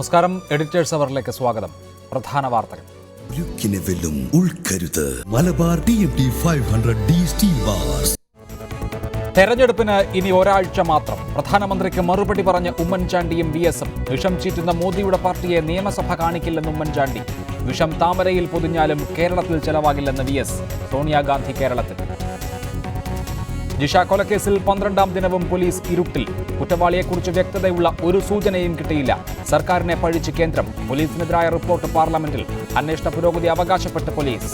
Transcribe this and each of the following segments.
നമസ്കാരം. എഡിറ്റേഴ്സ് അവറിലേക്ക് സ്വാഗതം. പ്രധാന വാർത്തകൾ. Malabar TMT 500D steel bars. തെരഞ്ഞെടുപ്പിന് ഇനി ഒരാഴ്ച മാത്രം. പ്രധാനമന്ത്രിക്ക് മറുപടി പറഞ്ഞ ഉമ്മൻചാണ്ടിയും VS-ഉം. വിഷം ചീറ്റുന്ന മോദിയുടെ പാർട്ടിയെ നിയമസഭ കാണിക്കില്ലെന്ന് ഉമ്മൻചാണ്ടി. വിഷം താമരയിൽ പൊതിഞ്ഞാലും കേരളത്തിൽ ചെലവാകില്ലെന്ന് VS. സോണിയാഗാന്ധി കേരളത്തിൽ. ജിഷ കൊലക്കേസിൽ 12ാം ദിനവും പോലീസ് ഇരുട്ടിൽ. കുറ്റവാളിയെക്കുറിച്ച് വ്യക്തതയുള്ള ഒരു സൂചനയും കിട്ടിയില്ല. സർക്കാരിനെ പഴിച്ച് കേന്ദ്രം. പോലീസിനെതിരായ റിപ്പോർട്ട് പാർലമെന്റിൽ. അന്വേഷണ പുരോഗതി അവകാശപ്പെട്ട് പോലീസ്.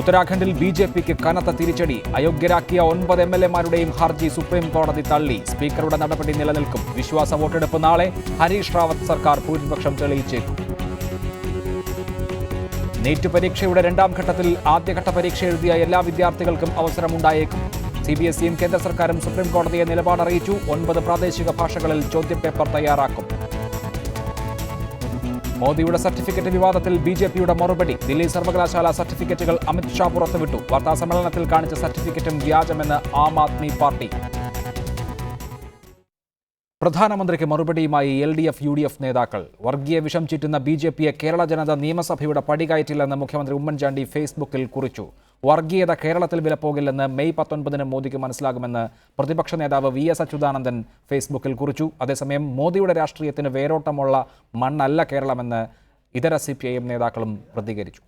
ഉത്തരാഖണ്ഡിൽ BJPക്ക് കനത്ത തിരിച്ചടി. അയോഗ്യരാക്കിയ 9 MLA-മാരുടെയും ഹർജി സുപ്രീം കോടതി തള്ളി. സ്പീക്കറുടെ നടപടി നിലനിൽക്കും. വിശ്വാസ വോട്ടെടുപ്പ് നാളെ. ഹരീഷ് റാവത്ത് സർക്കാർ ഭൂരിപക്ഷം തെളിയിച്ചേക്കും. നീറ്റ് പരീക്ഷയുടെ 2ാം ഘട്ടത്തിൽ ആദ്യഘട്ട പരീക്ഷ എഴുതിയ എല്ലാ വിദ്യാർത്ഥികൾക്കും അവസരമുണ്ടായേക്കും. CBSEയും കേന്ദ്ര സർക്കാരും സുപ്രീം കോടതിയെ നിലപാടറിയിച്ചു. 9 പ്രാദേശിക ഭാഷകളിൽ ചോദ്യപേപ്പർ തയ്യാറാക്കും. മോദിയുടെ സർട്ടിഫിക്കറ്റ് വിവാദത്തിൽ BJPയുടെ മറുപടി. ദില്ലി സർവകലാശാല സർട്ടിഫിക്കറ്റുകൾ അമിത് ഷാ പുറത്തുവിട്ടു. വാർത്താസമ്മേളനത്തിൽ കാണിച്ച സർട്ടിഫിക്കറ്റും വ്യാജമെന്ന് ആം ആദ്മി പാർട്ടി. പ്രധാനമന്ത്രിക്ക് മറുപടിയുമായി LDF UDF നേതാക്കൾ. വർഗീയ വിഷം ചീറ്റുന്ന BJPയെ കേരള ജനത നിയമസഭയുടെ പടികയറ്റില്ലെന്ന് മുഖ്യമന്ത്രി ഉമ്മൻചാണ്ടി ഫേസ്ബുക്കിൽ കുറിച്ചു. വർഗീയത കേരളത്തിൽ വിലപ്പോകില്ലെന്ന് മെയ് 19-ന് മോദിക്ക് മനസ്സിലാകുമെന്ന് പ്രതിപക്ഷ നേതാവ് VS അച്യുതാനന്ദൻ ഫേസ്ബുക്കിൽ കുറിച്ചു. അതേസമയം മോദിയുടെ രാഷ്ട്രീയത്തിന് വേരോട്ടമുള്ള മണ്ണല്ല കേരളമെന്ന് ഇതര CPIM നേതാക്കളും പ്രതികരിച്ചു.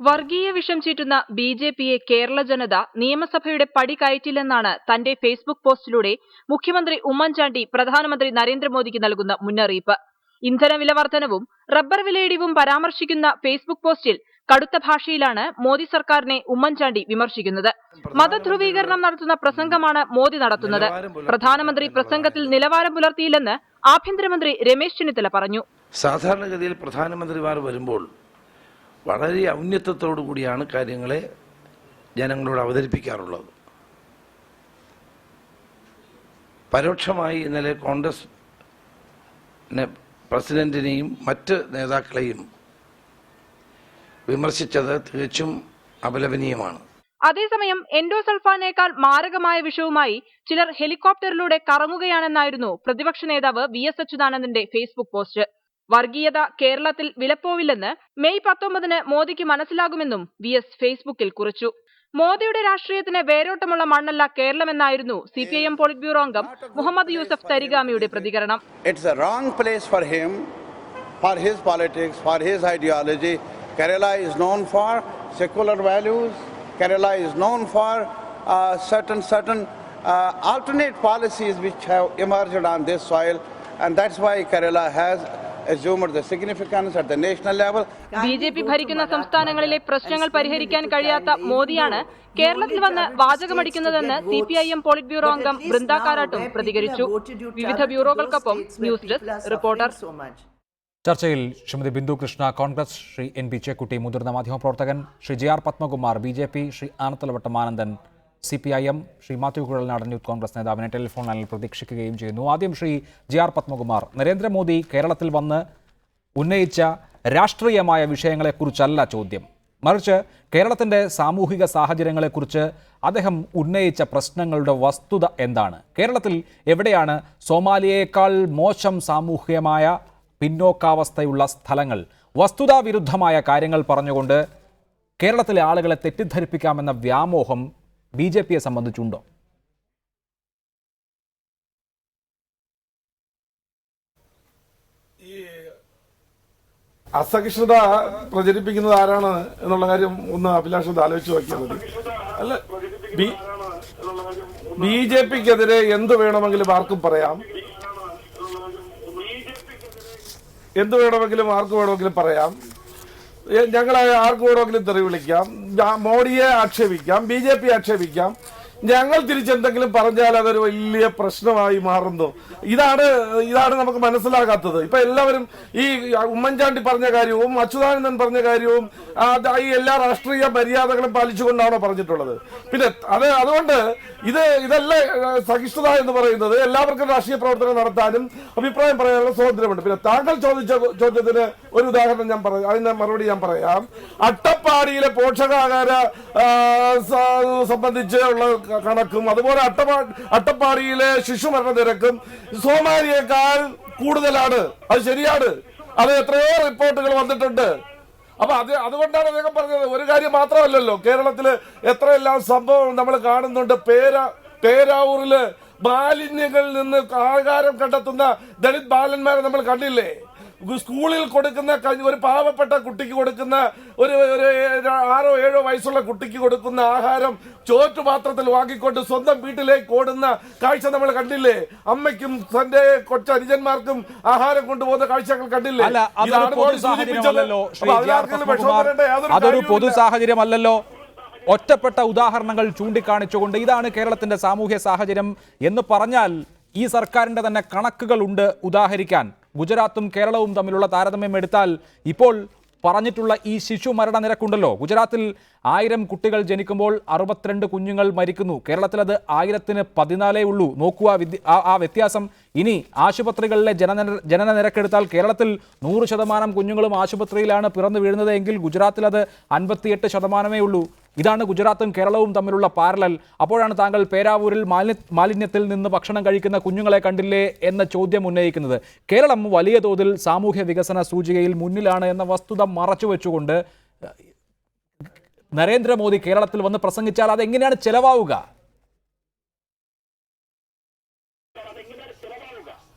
വർഗീയ വിഷം ചീറ്റുന്ന BJPയെ കേരള ജനത നിയമസഭയുടെ പടി കയറ്റില്ലെന്നാണ് തന്റെ ഫേസ്ബുക്ക് പോസ്റ്റിലൂടെ മുഖ്യമന്ത്രി ഉമ്മൻചാണ്ടി പ്രധാനമന്ത്രി നരേന്ദ്രമോദിക്ക് നൽകുന്ന മുന്നറിയിപ്പ്. ഇന്ധന വില വർധനവും റബ്ബർ വിലയിടിവും പരാമർശിക്കുന്ന ഫേസ്ബുക്ക് പോസ്റ്റിൽ കടുത്ത ഭാഷയിലാണ് മോദി സർക്കാരിനെ ഉമ്മൻചാണ്ടി വിമർശിക്കുന്നത്. മതധ്രുവീകരണം നടത്തുന്ന പ്രസംഗമാണ് മോദി നടത്തുന്നത്. പ്രധാനമന്ത്രി പ്രസംഗത്തിൽ നിലവാരം പുലർത്തിയില്ലെന്ന് ആഭ്യന്തരമന്ത്രി രമേശ് ചെന്നിത്തല പറഞ്ഞു. സാധാരണഗതിയിൽ പ്രധാനമന്ത്രിമാർ വരുമ്പോൾ വളരെ ഔന്നത്യത്തോടു കൂടിയാണ് കാര്യങ്ങളെ ജനങ്ങളോട് അവതരിപ്പിക്കാറുള്ളത്. പരോക്ഷമായി ഇന്നലെ കോൺഗ്രസ് പ്രസിഡന്റിനെയും മറ്റ് നേതാക്കളെയും വിമർശിച്ചത് തികച്ചും അപലപനീയമാണ്. അതേസമയം എൻഡോസൾഫാനേക്കാൾ മാരകമായ വിഷവുമായി ചിലർ ഹെലികോപ്റ്ററിലൂടെ കറങ്ങുകയാണെന്നായിരുന്നു പ്രതിപക്ഷ നേതാവ് VS അച്യുതാനന്ദന്റെ ഫേസ്ബുക്ക് പോസ്റ്റ്. വർഗീയത കേരളത്തിൽ വിലപ്പോവില്ലെന്ന് മെയ് 19-ന് മോദിക്ക് മനസ്സിലാകുമെന്നും VS ഫേസ്ബുക്കിൽ കുറിച്ചു. മോദിയുടെ രാഷ്ട്രീയത്തിന് വേരോട്ടമുള്ള മണ്ണല്ല കേരളമെന്നായിരുന്നു CPIM പോളിറ്റ് ബ്യൂറോ അംഗം മുഹമ്മദ് യൂസഫ് തരിഗാമിയുടെ പ്രതികരണം. It's a wrong place for him, for his politics, for his ideology. Kerala is known for secular values. Kerala is known for certain alternate policies which have emerged on this soil, and that's why Kerala has assumed the significance at the national level. BJP ഭരിക്കുന്ന സംസ്ഥാനങ്ങളിലെ പ്രശ്നങ്ങൾ പരിഹരിക്കാൻ കഴിയാത്ത മോദിയാണ് കേരളത്തിൽ വന്ന് വാചകമടിക്കുന്നതെന്ന് CPIM polit bureau അംഗം ബൃന്ദ കാരാട്ടും പ്രതികരിച്ചു. വിവിധ ബ്യൂറോകൾക്കൊപ്പം ന്യൂസ് ഡെസ്ക് റിപ്പോർട്ടർ. ചർച്ചയിൽ ശ്രീമതി ബിന്ദു കൃഷ്ണ കോൺഗ്രസ്, ശ്രീ NP ചേക്കുട്ടി മുതിർന്ന മാധ്യമപ്രവർത്തകൻ, Shri JR Padmakumar BJP, Shri Anathalavattom Anandan CPIM, Shri Mathew Kuzhalnadan youth Congress നേതാവിനെ ടെലിഫോൺ ലൈനിൽ പ്രതീക്ഷിക്കുകയും ചെയ്യുന്നു. ആദ്യം ശ്രീ JR പത്മകുമാർ, നരേന്ദ്രമോദി കേരളത്തിൽ വന്ന് ഉന്നയിച്ച രാഷ്ട്രീയമായ വിഷയങ്ങളെക്കുറിച്ചല്ല ചോദ്യം, മറിച്ച് കേരളത്തിൻ്റെ സാമൂഹിക സാഹചര്യങ്ങളെക്കുറിച്ച് അദ്ദേഹം ഉന്നയിച്ച പ്രശ്നങ്ങളുടെ വസ്തുത എന്താണ്? കേരളത്തിൽ എവിടെയാണ് സോമാലിയയേക്കാൾ മോശം സാമൂഹികമായ പിന്നോക്കാവസ്ഥയുള്ള സ്ഥലങ്ങൾ? വസ്തുതാവിരുദ്ധമായ കാര്യങ്ങൾ പറഞ്ഞുകൊണ്ട് കേരളത്തിലെ ആളുകളെ തെറ്റിദ്ധരിപ്പിക്കാമെന്ന വ്യാമോഹം BJPയെ സംബന്ധിച്ചുണ്ടോ? ഈ അസഹിഷ്ണുത പ്രചരിപ്പിക്കുന്നത് ആരാണ് എന്നുള്ള കാര്യം ഒന്ന് അഭിലാഷ് ആലോചിച്ച് നോക്കിയാൽ മതി. അല്ല, BJPക്കെതിരെ എന്ത് വേണമെങ്കിലും ആർക്കും പറയാം, എന്ത് വേണമെങ്കിലും ആർക്ക് വേണമെങ്കിലും പറയാം, ഞങ്ങളെ ആർക്ക് വേണമെങ്കിലും തെറി വിളിക്കാം, മോഡിയെ ആക്ഷേപിക്കാം, BJP ആക്ഷേപിക്കാം. ഞങ്ങൾ തിരിച്ചെന്തെങ്കിലും പറഞ്ഞാൽ അതൊരു വലിയ പ്രശ്നമായി മാറുന്നു. ഇതാണ് നമുക്ക് മനസ്സിലാകാത്തത്. ഇപ്പൊ എല്ലാവരും ഈ ഉമ്മൻചാണ്ടി പറഞ്ഞ കാര്യവും അച്യുതാനന്ദൻ പറഞ്ഞ കാര്യവും ഈ എല്ലാ രാഷ്ട്രീയ മര്യാദകളും പാലിച്ചുകൊണ്ടാണോ പറഞ്ഞിട്ടുള്ളത്? പിന്നെ അതുകൊണ്ട് ഇതല്ല സഹിഷ്ണുത എന്ന് പറയുന്നത്. എല്ലാവർക്കും രാഷ്ട്രീയ പ്രവർത്തനം നടത്താനും അഭിപ്രായം പറയാനുള്ള സ്വാതന്ത്ര്യമുണ്ട്. പിന്നെ താങ്കൾ ചോദിച്ച ചോദ്യത്തിന് ഒരു ഉദാഹരണം ഞാൻ പറയാം, അതിന്റെ മറുപടി ഞാൻ പറയാം. അട്ടപ്പാടിയിലെ പോഷകാഹാര സംബന്ധിച്ച് ഉള്ള കണക്കും അതുപോലെ അട്ടപ്പാടിയിലെ ശിശുമരണ നിരക്കും സോമാലിയേക്കാൾ കൂടുതലാണ്. അത് ശരിയാണ്. അത് എത്രയോ റിപ്പോർട്ടുകൾ വന്നിട്ടുണ്ട്. അപ്പൊ അതുകൊണ്ടാണ് അദ്ദേഹം പറഞ്ഞത്. ഒരു കാര്യം മാത്രമല്ലല്ലോ, കേരളത്തില് എത്രയെല്ലാം സംഭവം നമ്മൾ കാണുന്നുണ്ട്. പേരാവൂരില് മാലിന്യങ്ങളിൽ നിന്ന് ആഹാരം കണ്ടെത്തുന്ന ദളിത് ബാലന്മാരെ നമ്മൾ കണ്ടില്ലേ? സ്കൂളിൽ കൊടുക്കുന്ന ഒരു പാവപ്പെട്ട കുട്ടിക്ക് കൊടുക്കുന്ന ഒരു 6-7 വയസ്സുള്ള കുട്ടിക്ക് കൊടുക്കുന്ന ആഹാരം ചോറ്റുപാത്രത്തിൽ വാങ്ങിക്കൊണ്ട് സ്വന്തം വീട്ടിലേക്ക് ഓടുന്ന കാഴ്ച നമ്മൾ കണ്ടില്ലേ? അമ്മയ്ക്കും തന്റെ കൊച്ചനുജന്മാർക്കും ആഹാരം കൊണ്ടുപോകുന്ന കാഴ്ചകൾ കണ്ടില്ലേ? അതൊരു പൊതു സാഹചര്യമല്ലല്ലോ. ഒറ്റപ്പെട്ട ഉദാഹരണങ്ങൾ ചൂണ്ടിക്കാണിച്ചുകൊണ്ട് ഇതാണ് കേരളത്തിന്റെ സാമൂഹ്യ സാഹചര്യം എന്ന് പറഞ്ഞാൽ ഈ സർക്കാരിന്റെ തന്നെ കണക്കുകളുണ്ട് ഉദാഹരിക്കാൻ. ഗുജറാത്തും കേരളവും തമ്മിലുള്ള താരതമ്യം എടുത്താൽ ഇപ്പോൾ പറഞ്ഞിട്ടുള്ള ഈ ശിശു മരണ നിരക്കുണ്ടല്ലോ, ഗുജറാത്തിൽ 1000 കുട്ടികൾ ജനിക്കുമ്പോൾ 62 കുഞ്ഞുങ്ങൾ മരിക്കുന്നു. കേരളത്തിൽ അത് 1014 ഉള്ളൂ. നോക്കുക ആ വ്യത്യാസം. ഇനി ആശുപത്രികളിലെ ജനന നിരക്കെടുത്താൽ കേരളത്തിൽ 100% കുഞ്ഞുങ്ങളും ആശുപത്രിയിലാണ് പിറന്നു വീഴുന്നത് എങ്കിൽ ഗുജറാത്തിൽ അത് 58% ഉള്ളൂ. ഇതാണ് ഗുജറാത്തും കേരളവും തമ്മിലുള്ള പാരലൽ. അപ്പോഴാണ് താങ്കൾ പേരാവൂരിൽ മാലിന്യത്തിൽ നിന്ന് ഭക്ഷണം കഴിക്കുന്ന കുഞ്ഞുങ്ങളെ കണ്ടില്ലേ എന്ന ചോദ്യം ഉന്നയിക്കുന്നത്. കേരളം വലിയ തോതിൽ സാമൂഹ്യ വികസന സൂചികയിൽ മുന്നിലാണ് എന്ന വസ്തുത മറച്ചുവെച്ചുകൊണ്ട് നരേന്ദ്രമോദി കേരളത്തിൽ വന്ന് പ്രസംഗിച്ചാൽ അതെങ്ങനെയാണ് ചെലവാവുക?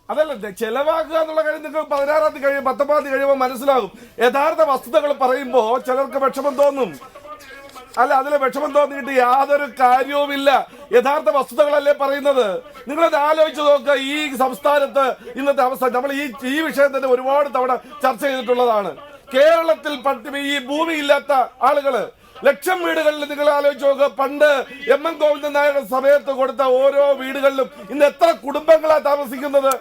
അതല്ല ചെലവാക്കുക എന്നുള്ള കാര്യം നിങ്ങൾ 16-ാം തീയതി കഴിയും 19-ാം തീയതി കഴിയുമ്പോൾ മനസ്സിലാകും. യഥാർത്ഥ വസ്തുതകൾ പറയുമ്പോൾ ചിലർക്ക് വിഷമം തോന്നും. അല്ല, അതിലെ വിഷമം തോന്നിയിട്ട് യാതൊരു കാര്യവുമില്ല. യഥാർത്ഥ വസ്തുതകളല്ലേ പറയുന്നത്. നിങ്ങളത് ആലോചിച്ച് നോക്കുക. ഈ സംസ്ഥാനത്ത് ഇന്നത്തെ അവസ്ഥ നമ്മൾ ഈ വിഷയം തന്നെ ഒരുപാട് തവണ ചർച്ച ചെയ്തിട്ടുള്ളതാണ്. കേരളത്തിൽ ഈ ഭൂമിയില്ലാത്ത ആളുകള് ലക്ഷം വീടുകളിൽ നിങ്ങൾ ആലോചിച്ച് നോക്കുക. പണ്ട് M.N. ഗോവിന്ദൻ നായരുടെ സമയത്ത് കൊടുത്ത ഓരോ വീടുകളിലും ഇന്ന് എത്ര കുടുംബങ്ങളാ താമസിക്കുന്നത്?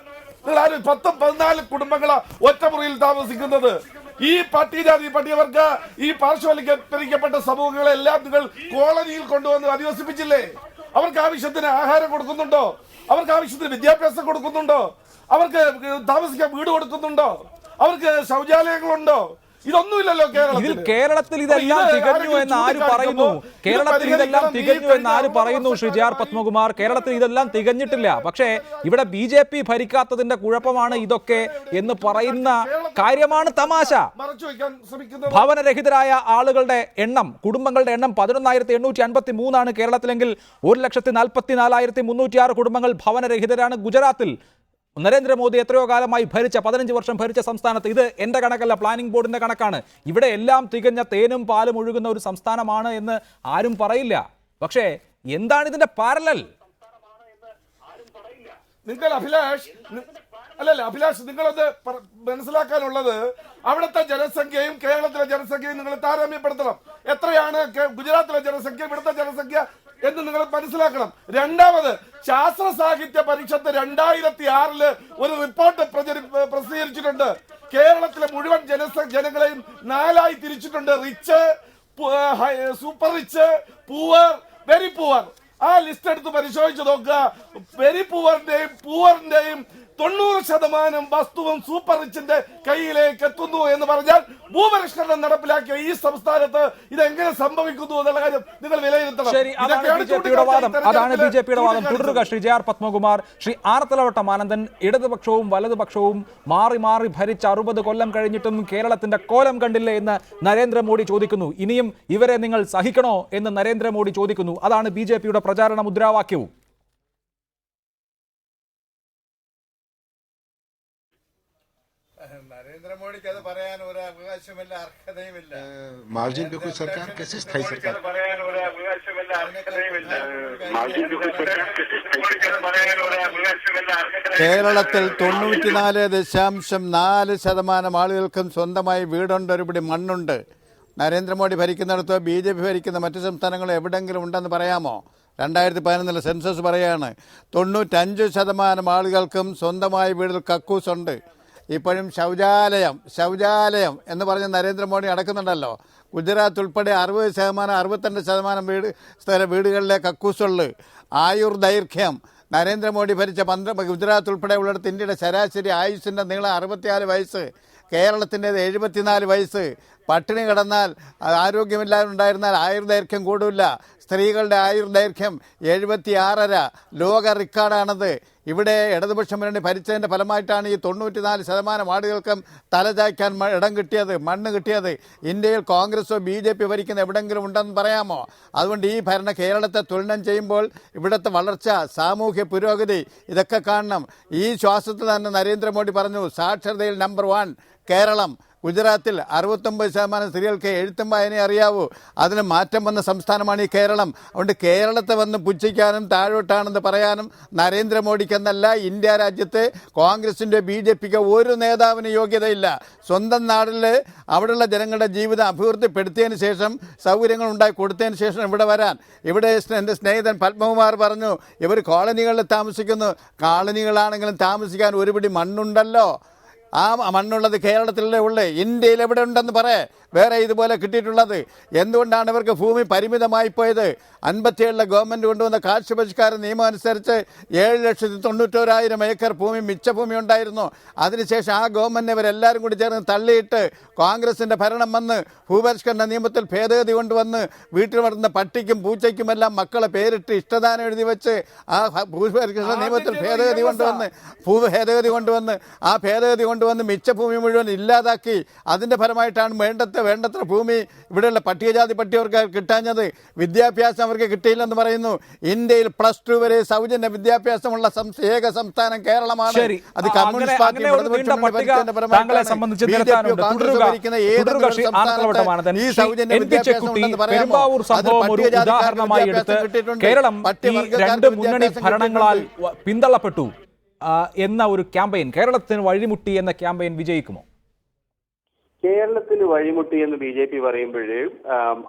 നിങ്ങൾ 10-14 കുടുംബങ്ങളാ ഒറ്റമുറിയിൽ താമസിക്കുന്നത്. ഈ പട്ടികജാതി പട്ടികവർഗ ഈ പാർശ്വവൽക്കരിക്കപ്പെട്ട സമൂഹങ്ങളെല്ലാം നിങ്ങൾ കോളനിയിൽ കൊണ്ടുവന്ന് അധിവസിപ്പിച്ചില്ലേ? അവർക്ക് ആവശ്യത്തിന് ആഹാരം കൊടുക്കുന്നുണ്ടോ? അവർക്ക് ആവശ്യത്തിന് വിദ്യാഭ്യാസം കൊടുക്കുന്നുണ്ടോ? അവർക്ക് താമസിക്കാൻ വീട് കൊടുക്കുന്നുണ്ടോ? അവർക്ക് ശൗചാലയങ്ങളുണ്ടോ? ഇതൊന്നുമില്ലല്ലോ കേരളത്തിൽ. കേരളത്തിൽ ഇതെല്ലാം തികഞ്ഞു എന്ന് ആര് പറയുന്നു? കേരളത്തിൽ ഇതെല്ലാം തികഞ്ഞു എന്ന് ആര് പറയുന്നു? ശ്രീ JR പത്മകുമാർ, കേരളത്തിൽ ഇതെല്ലാം തികഞ്ഞിട്ടില്ല. പക്ഷേ ഇവിടെ BJP ഭരിക്കാത്തതിന്റെ കുഴപ്പമാണ് ഇതൊക്കെ എന്ന് പറയുന്ന കാര്യമാണ് തമാശ. ഭവനരഹിതരായ ആളുകളുടെ എണ്ണം, കുടുംബങ്ങളുടെ എണ്ണം 11,853 കേരളത്തിലെങ്കിൽ 1,44,306 കുടുംബങ്ങൾ ഭവനരഹിതരാണ് ഗുജറാത്തിൽ. നരേന്ദ്രമോദി എത്രയോ കാലമായി ഭരിച്ച 15 വർഷം ഭരിച്ച സംസ്ഥാനത്ത്, ഇത് എൻ്റെ കണക്കല്ല, പ്ലാനിംഗ് ബോർഡിന്റെ കണക്കാണ്, ഇവിടെ എല്ലാം തികഞ്ഞ തേനും പാലും ഒഴുകുന്ന ഒരു സംസ്ഥാനമാണ് എന്ന് ആരും പറയില്ല. പക്ഷേ എന്താണ് ഇതിന്റെ പാരലൽ? നിങ്ങൾ അഭിലാഷ് നിങ്ങളത് മനസ്സിലാക്കാനുള്ളത് അവിടുത്തെ ജനസംഖ്യയും കേരളത്തിലെ ജനസംഖ്യയും നിങ്ങൾ താരതമ്യപ്പെടുത്തണം. എത്രയാണ് ഗുജറാത്തിലെ ജനസംഖ്യ, ഇവിടുത്തെ ജനസംഖ്യ എന്ന് നിങ്ങൾ മനസ്സിലാക്കണം. രണ്ടാമത്, ശാസ്ത്ര സാഹിത്യ പരിഷത്ത് 2006 ഒരു റിപ്പോർട്ട് പ്രസിദ്ധീകരിച്ചിട്ടുണ്ട്. കേരളത്തിലെ മുഴുവൻ ജനങ്ങളെയും 4ആയി തിരിച്ചിട്ടുണ്ട്. Rich, super rich, poor, very poor. ആ ലിസ്റ്റ് എടുത്ത് പരിശോധിച്ച് നോക്കുക. വെരി പൂവറിന്റെയും പൂവറിന്റെയും 90% വസ്തുവും സൂപ്പർ റിച്ചിന്റെ കയ്യിലേക്ക് എത്തുന്നു എന്ന് പറഞ്ഞാൽ ഭൂപരിഷ്കരണം നടപ്പിലാക്കിയ ഈ സംസ്ഥാനത്ത് ഇതെങ്ങനെ സംഭവിക്കുന്നു എന്നുള്ള കാര്യം നിങ്ങൾ വിലയിരുത്തണം. അതാണ് BJPയുടെ വാദം. തുടരുക ശ്രീ JR പത്മകുമാർ. ശ്രീ ആനത്തലവട്ടം ആനന്ദൻ, ഇടതുപക്ഷവും വലതുപക്ഷവും മാറി മാറി ഭരിച്ച 60 കൊല്ലം കഴിഞ്ഞിട്ടും കേരളത്തിന്റെ കോലം കണ്ടില്ലേ എന്ന് നരേന്ദ്രമോദി ചോദിക്കുന്നു. ഇനിയും ഇവരെ നിങ്ങൾ സഹിക്കണോ എന്ന് നരേന്ദ്രമോദി ചോദിക്കുന്നു. അതാണ് BJPയുടെ പ്രചാരണ മുദ്രാവാക്യവും. നരേന്ദ്രമോദിക്ക് അത് പറയാൻ ഒരു അവകാശമില്ല, അർഹതയുമില്ല. मार्जिन पे कोई सरकार कैसे स्थायी सरकार? കേരളത്തിൽ 94.4% ആളുകൾക്കും സ്വന്തമായി വീടുണ്ട്, ഒരുപിടി മണ്ണുണ്ട്. നരേന്ദ്രമോദി ഭരിക്കുന്നിടത്തോ BJP ഭരിക്കുന്ന മറ്റു സംസ്ഥാനങ്ങളോ എവിടെയെങ്കിലും ഉണ്ടെന്ന് പറയാമോ? 2011 സെൻസസ് പറയാണ് 95% ആളുകൾക്കും സ്വന്തമായി വീടിൽ കക്കൂസുണ്ട്. ഇപ്പോഴും ശൗചാലയം എന്ന് പറഞ്ഞ് നരേന്ദ്രമോദി അടക്കുന്നുണ്ടല്ലോ. ഗുജറാത്ത് ഉൾപ്പെടെ 62% വീടുകളിലെ കക്കൂസുള്ളു. ആയുർദൈർഘ്യം, നരേന്ദ്രമോദി ഭരിച്ച ഗുജറാത്ത് ഉൾപ്പെടെ ഉള്ളിടത്ത് ഇന്ത്യയുടെ ശരാശരി ആയുസിൻ്റെ നീളം 64 വയസ്സ്. കേരളത്തിൻ്റേത് 74 വയസ്സ്. പട്ടിണി കിടന്നാൽ ആരോഗ്യമില്ലാതെ ഉണ്ടായിരുന്നാൽ ആയുർദൈർഘ്യം കൂടില്ല. സ്ത്രീകളുടെ ആയുർദൈർഘ്യം 76.5 ലോക റെക്കോർഡാണത്. ഇവിടെ ഇടതുപക്ഷ മുന്നണി ഭരിച്ചതിൻ്റെ ഫലമായിട്ടാണ് ഈ 94% ആളുകൾക്കും തലചായ്ക്കാൻ ഇടം കിട്ടിയത്, മണ്ണ് കിട്ടിയത്. ഇന്ത്യയിൽ കോൺഗ്രസോ BJP ഭരിക്കുന്ന എവിടെയെങ്കിലും ഉണ്ടെന്ന് പറയാമോ? അതുകൊണ്ട് ഈ ഭരണ കേരളത്തെ തുലനം ചെയ്യുമ്പോൾ ഇവിടുത്തെ വളർച്ച, സാമൂഹ്യ പുരോഗതി ഇതൊക്കെ കാണണം. ഈ ശ്വാസത്തിൽ തന്നെ നരേന്ദ്രമോദി പറഞ്ഞു സാക്ഷരതയിൽ നമ്പർ 1 കേരളം. ഗുജറാത്തിൽ 69% സ്ത്രീകൾക്ക് എഴുത്തും വായനയും അറിയാവൂ. അതിന് മാറ്റം വന്ന സംസ്ഥാനമാണ് ഈ കേരളം. അതുകൊണ്ട് കേരളത്തെ വന്ന് പുച്ഛിക്കാനും താഴോട്ടാണെന്ന് പറയാനും നരേന്ദ്രമോദിക്കെന്നല്ല, ഇന്ത്യ രാജ്യത്തെ കോൺഗ്രസിൻ്റെ BJPക്ക് ഒരു നേതാവിന് യോഗ്യതയില്ല. സ്വന്തം നാട്ടിൽ അവിടെയുള്ള ജനങ്ങളുടെ ജീവിതം അഭിവൃദ്ധിപ്പെടുത്തിയതിന് ശേഷം, സൗകര്യങ്ങൾ ഉണ്ടാക്കി കൊടുത്തതിന് ശേഷം ഇവിടെ വരാൻ. ഇവിടെ എൻ്റെ സ്നേഹിതൻ പത്മകുമാർ പറഞ്ഞു ഇവർ കോളനികളിൽ താമസിക്കുന്നു. കോളനികളാണെങ്കിലും താമസിക്കാൻ ഒരുപിടി മണ്ണുണ്ടല്ലോ. ആ മണ്ണുള്ളത് കേരളത്തിലല്ലേ ഉള്ളേ, ഇന്ത്യയിൽ എവിടെ ഉണ്ടെന്ന് പറയേ വേറെ ഇതുപോലെ കിട്ടിയിട്ടുള്ളത്. എന്തുകൊണ്ടാണ് ഇവർക്ക് ഭൂമി പരിമിതമായി പോയത്? 57 ഗവൺമെൻറ് കൊണ്ടുവന്ന കാർഷിക പരിഷ്കാര നിയമം അനുസരിച്ച് 7,91,000 ഏക്കർ ഭൂമി മിച്ചഭൂമി ഉണ്ടായിരുന്നു. അതിനുശേഷം ആ ഗവൺമെൻറ് ഇവരെല്ലാവരും കൂടി ചേർന്ന് തള്ളിയിട്ട് കോൺഗ്രസിൻ്റെ ഭരണം വന്ന് ഭൂപരിഷ്കരണ നിയമത്തിൽ ഭേദഗതി കൊണ്ടുവന്ന് വീട്ടിൽ വളർന്ന പട്ടിക്കും പൂച്ചയ്ക്കുമെല്ലാം മക്കളെ പേരിട്ട് ഇഷ്ടദാനം എഴുതി വെച്ച് ആ ഭൂപരിഷ്കരണ നിയമത്തിൽ ഭേദഗതി കൊണ്ടുവന്ന് ആ ഭേദഗതി കൊണ്ടുവന്ന് മിച്ചഭൂമി മുഴുവൻ ഇല്ലാതാക്കി. അതിൻ്റെ ഫലമായിട്ടാണ് വേണ്ടത്ര ഭൂമി ഇവിടെയുള്ള പട്ടികജാതി പട്ടികവർക്കാർക്ക് കിട്ടാഞ്ഞത്. വിദ്യാഭ്യാസം അവർക്ക് കിട്ടിയില്ലെന്ന് പറയുന്നു. ഇന്ത്യയിൽ +2 വരെ സൗജന്യ വിദ്യാഭ്യാസമുള്ള ഏക സംസ്ഥാനം കേരളമാണ്. അത് കമ്മ്യൂണിസ്റ്റ് പാർട്ടി ഈ സൗജന്യ വിദ്യാഭ്യാസം ഉണ്ടെന്ന് പറയുമ്പോൾ ഭരണങ്ങളാൽ പിന്തള്ളപ്പെട്ടു എന്ന ഒരു ക്യാമ്പയിൻ, കേരളത്തിന് വഴിമുട്ടി എന്ന ക്യാമ്പയിൻ വിജയിക്കുമോ? കേരളത്തിന് വഴിമുട്ടി എന്ന് BJP പറയുമ്പോൾ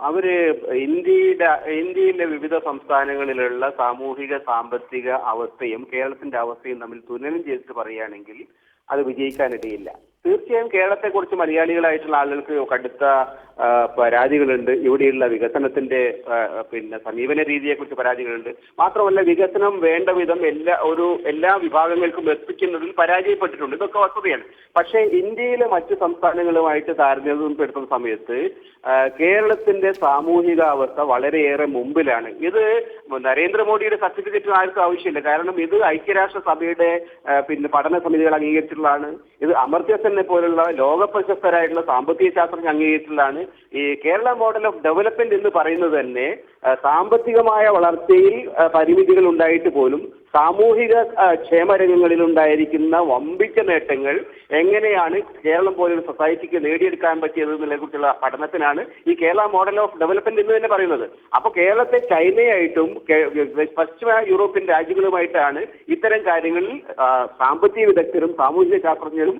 അവര് ഇന്ത്യയിലെ വിവിധ സംസ്ഥാനങ്ങളിലുള്ള സാമൂഹിക സാമ്പത്തിക അവസ്ഥയും കേരളത്തിന്റെ അവസ്ഥയും തമ്മിൽ തുലനം ചെയ്തിട്ട് പറയുകയാണെങ്കിൽ അത് വിജയിക്കാനിടയില്ല. തീർച്ചയായും കേരളത്തെക്കുറിച്ച് മലയാളികളായിട്ടുള്ള ആളുകൾക്ക് കടുത്ത പരാതികളുണ്ട്. ഇവിടെയുള്ള വികസനത്തിന്റെ സമീപന രീതിയെക്കുറിച്ച് പരാതികളുണ്ട്. മാത്രമല്ല വികസനം വേണ്ട വിധം എല്ലാ വിഭാഗങ്ങൾക്കും എത്തിക്കുന്നതിൽ പരാജയപ്പെട്ടിട്ടുണ്ട്. ഇതൊക്കെ വസ്തുതയാണ്. പക്ഷേ ഇന്ത്യയിലെ മറ്റു സംസ്ഥാനങ്ങളുമായിട്ട് താരതമ്യപ്പെടുത്തുന്ന സമയത്ത് കേരളത്തിന്റെ സാമൂഹിക അവസ്ഥ വളരെയേറെ മുമ്പിലാണ്. ഇത് നരേന്ദ്രമോദിയുടെ സർട്ടിഫിക്കറ്റ് ആർക്കും ആവശ്യമില്ല. കാരണം ഇത് ഐക്യരാഷ്ട്രസഭയുടെ പഠന സമിതികൾ അംഗീകരിച്ചിട്ടുള്ളതാണ്. ഇത് അമർത്യ സെന്നെ പോലുള്ള ലോക പ്രശസ്തരായിട്ടുള്ള സാമ്പത്തിക ശാസ്ത്രജ്ഞർ അംഗീകരിച്ചിട്ടുള്ളതാണ്. ഈ കേരള മോഡൽ ഓഫ് ഡെവലപ്മെന്റ് എന്ന് പറയുന്നത് തന്നെ സാമ്പത്തികമായ വളർച്ചയിൽ പരിമിതികൾ ഉണ്ടായിട്ട് പോലും സാമൂഹിക ക്ഷേമരംഗങ്ങളിൽ ഉണ്ടായിരിക്കുന്ന വമ്പിച്ച നേട്ടങ്ങൾ എങ്ങനെയാണ് കേരളം പോലൊരു സൊസൈറ്റിക്ക് നേടിയെടുക്കാൻ പറ്റിയത് എന്നതിനെക്കുറിച്ചുള്ള പഠനത്തിനാണ് ഈ കേരള മോഡൽ ഓഫ് ഡെവലപ്മെന്റ് എന്ന് തന്നെ പറയുന്നത്. അപ്പോൾ കേരളത്തെ ചൈനയായിട്ടും പശ്ചിമ യൂറോപ്യൻ രാജ്യങ്ങളുമായിട്ടാണ് ഇത്തരം കാര്യങ്ങളിൽ സാമ്പത്തിക വിദഗ്ധരും സാമൂഹിക ശാസ്ത്രജ്ഞരും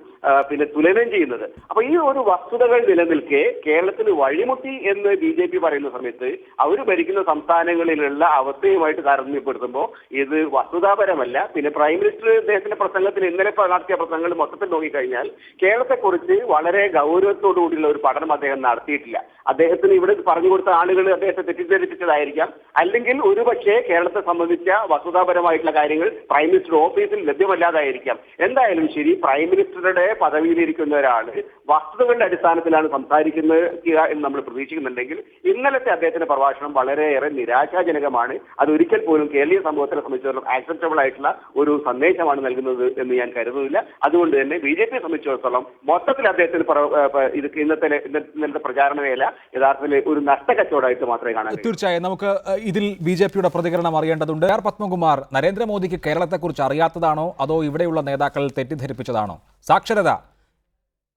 തുലനം ചെയ്യുന്നത്. അപ്പൊ ഈ ഒരു വസ്തുതകൾ നിലനിൽക്കെ കേരളത്തിന് വഴിമുട്ടി എന്ന് BJP പറയുന്ന സമയത്ത് അവർ ഭരിക്കുന്ന സംസ്ഥാനങ്ങളിലുള്ള അവസ്ഥയുമായിട്ട് താരതമ്യപ്പെടുത്തുമ്പോൾ ഇത് വസ്തുതാപരമല്ല. പ്രൈം മിനിസ്റ്റർ അദ്ദേഹത്തിന്റെ പ്രസംഗത്തിൽ ഇന്നലെ നടത്തിയ പ്രസംഗങ്ങൾ മൊത്തത്തിൽ നോക്കിക്കഴിഞ്ഞാൽ കേരളത്തെക്കുറിച്ച് വളരെ ഗൗരവത്തോടുകൂടിയുള്ള ഒരു പഠനം അദ്ദേഹം നടത്തിയിട്ടില്ല. അദ്ദേഹത്തിന് ഇവിടെ പറഞ്ഞു കൊടുത്ത ആളുകൾ അദ്ദേഹത്തെ തെറ്റിദ്ധരിപ്പിച്ചതായിരിക്കാം. അല്ലെങ്കിൽ ഒരുപക്ഷെ കേരളത്തെ സംബന്ധിച്ച വസ്തുതാപരമായിട്ടുള്ള കാര്യങ്ങൾ പ്രൈം മിനിസ്റ്റർ ഓഫീസിൽ ലഭ്യമല്ലാതായിരിക്കാം. എന്തായാലും ശരി, പ്രൈം മിനിസ്റ്ററുടെ പദവിയിലിരിക്കുന്ന ഒരാള് വസ്തുതകളുടെ അടിസ്ഥാനത്തിലാണ് സംസാരിക്കുന്നത് എന്ന് നമ്മൾ പ്രതീക്ഷിക്കുന്നുണ്ടെങ്കിൽ ഇന്നലത്തെ അദ്ദേഹത്തിന്റെ പ്രഭാഷണം വളരെയേറെ നിരാശാജനകമാണ്. അത് ഒരിക്കൽ പോലും കേരളീയ സമൂഹത്തിനെ സംബന്ധിച്ചിടത്തോളം ആക്സെപ്റ്റബിൾ ആയിട്ടുള്ള ഒരു സന്ദേശമാണ് നൽകുന്നത് എന്ന് ഞാൻ കരുതുന്നില്ല. അതുകൊണ്ട് തന്നെ BJPയെ സംബന്ധിച്ചിടത്തോളം മൊത്തത്തിൽ അദ്ദേഹത്തിന് ഇന്നത്തെ പ്രചാരണ വേല യഥാർത്ഥത്തിൽ ഒരു നഷ്ടക്കച്ചവടമായിട്ട് മാത്രമേ കാണാൻ. തീർച്ചയായും നമുക്ക് ഇതിൽ BJPയുടെ പ്രതികരണം അറിയേണ്ടതുണ്ട്. പത്മകുമാർ, നരേന്ദ്രമോദിക്ക് കേരളത്തെക്കുറിച്ച് അറിയാത്തതാണോ അതോ ഇവിടെയുള്ള നേതാക്കൾ തെറ്റിദ്ധരിപ്പിച്ചതാണോ? സാക്ഷരത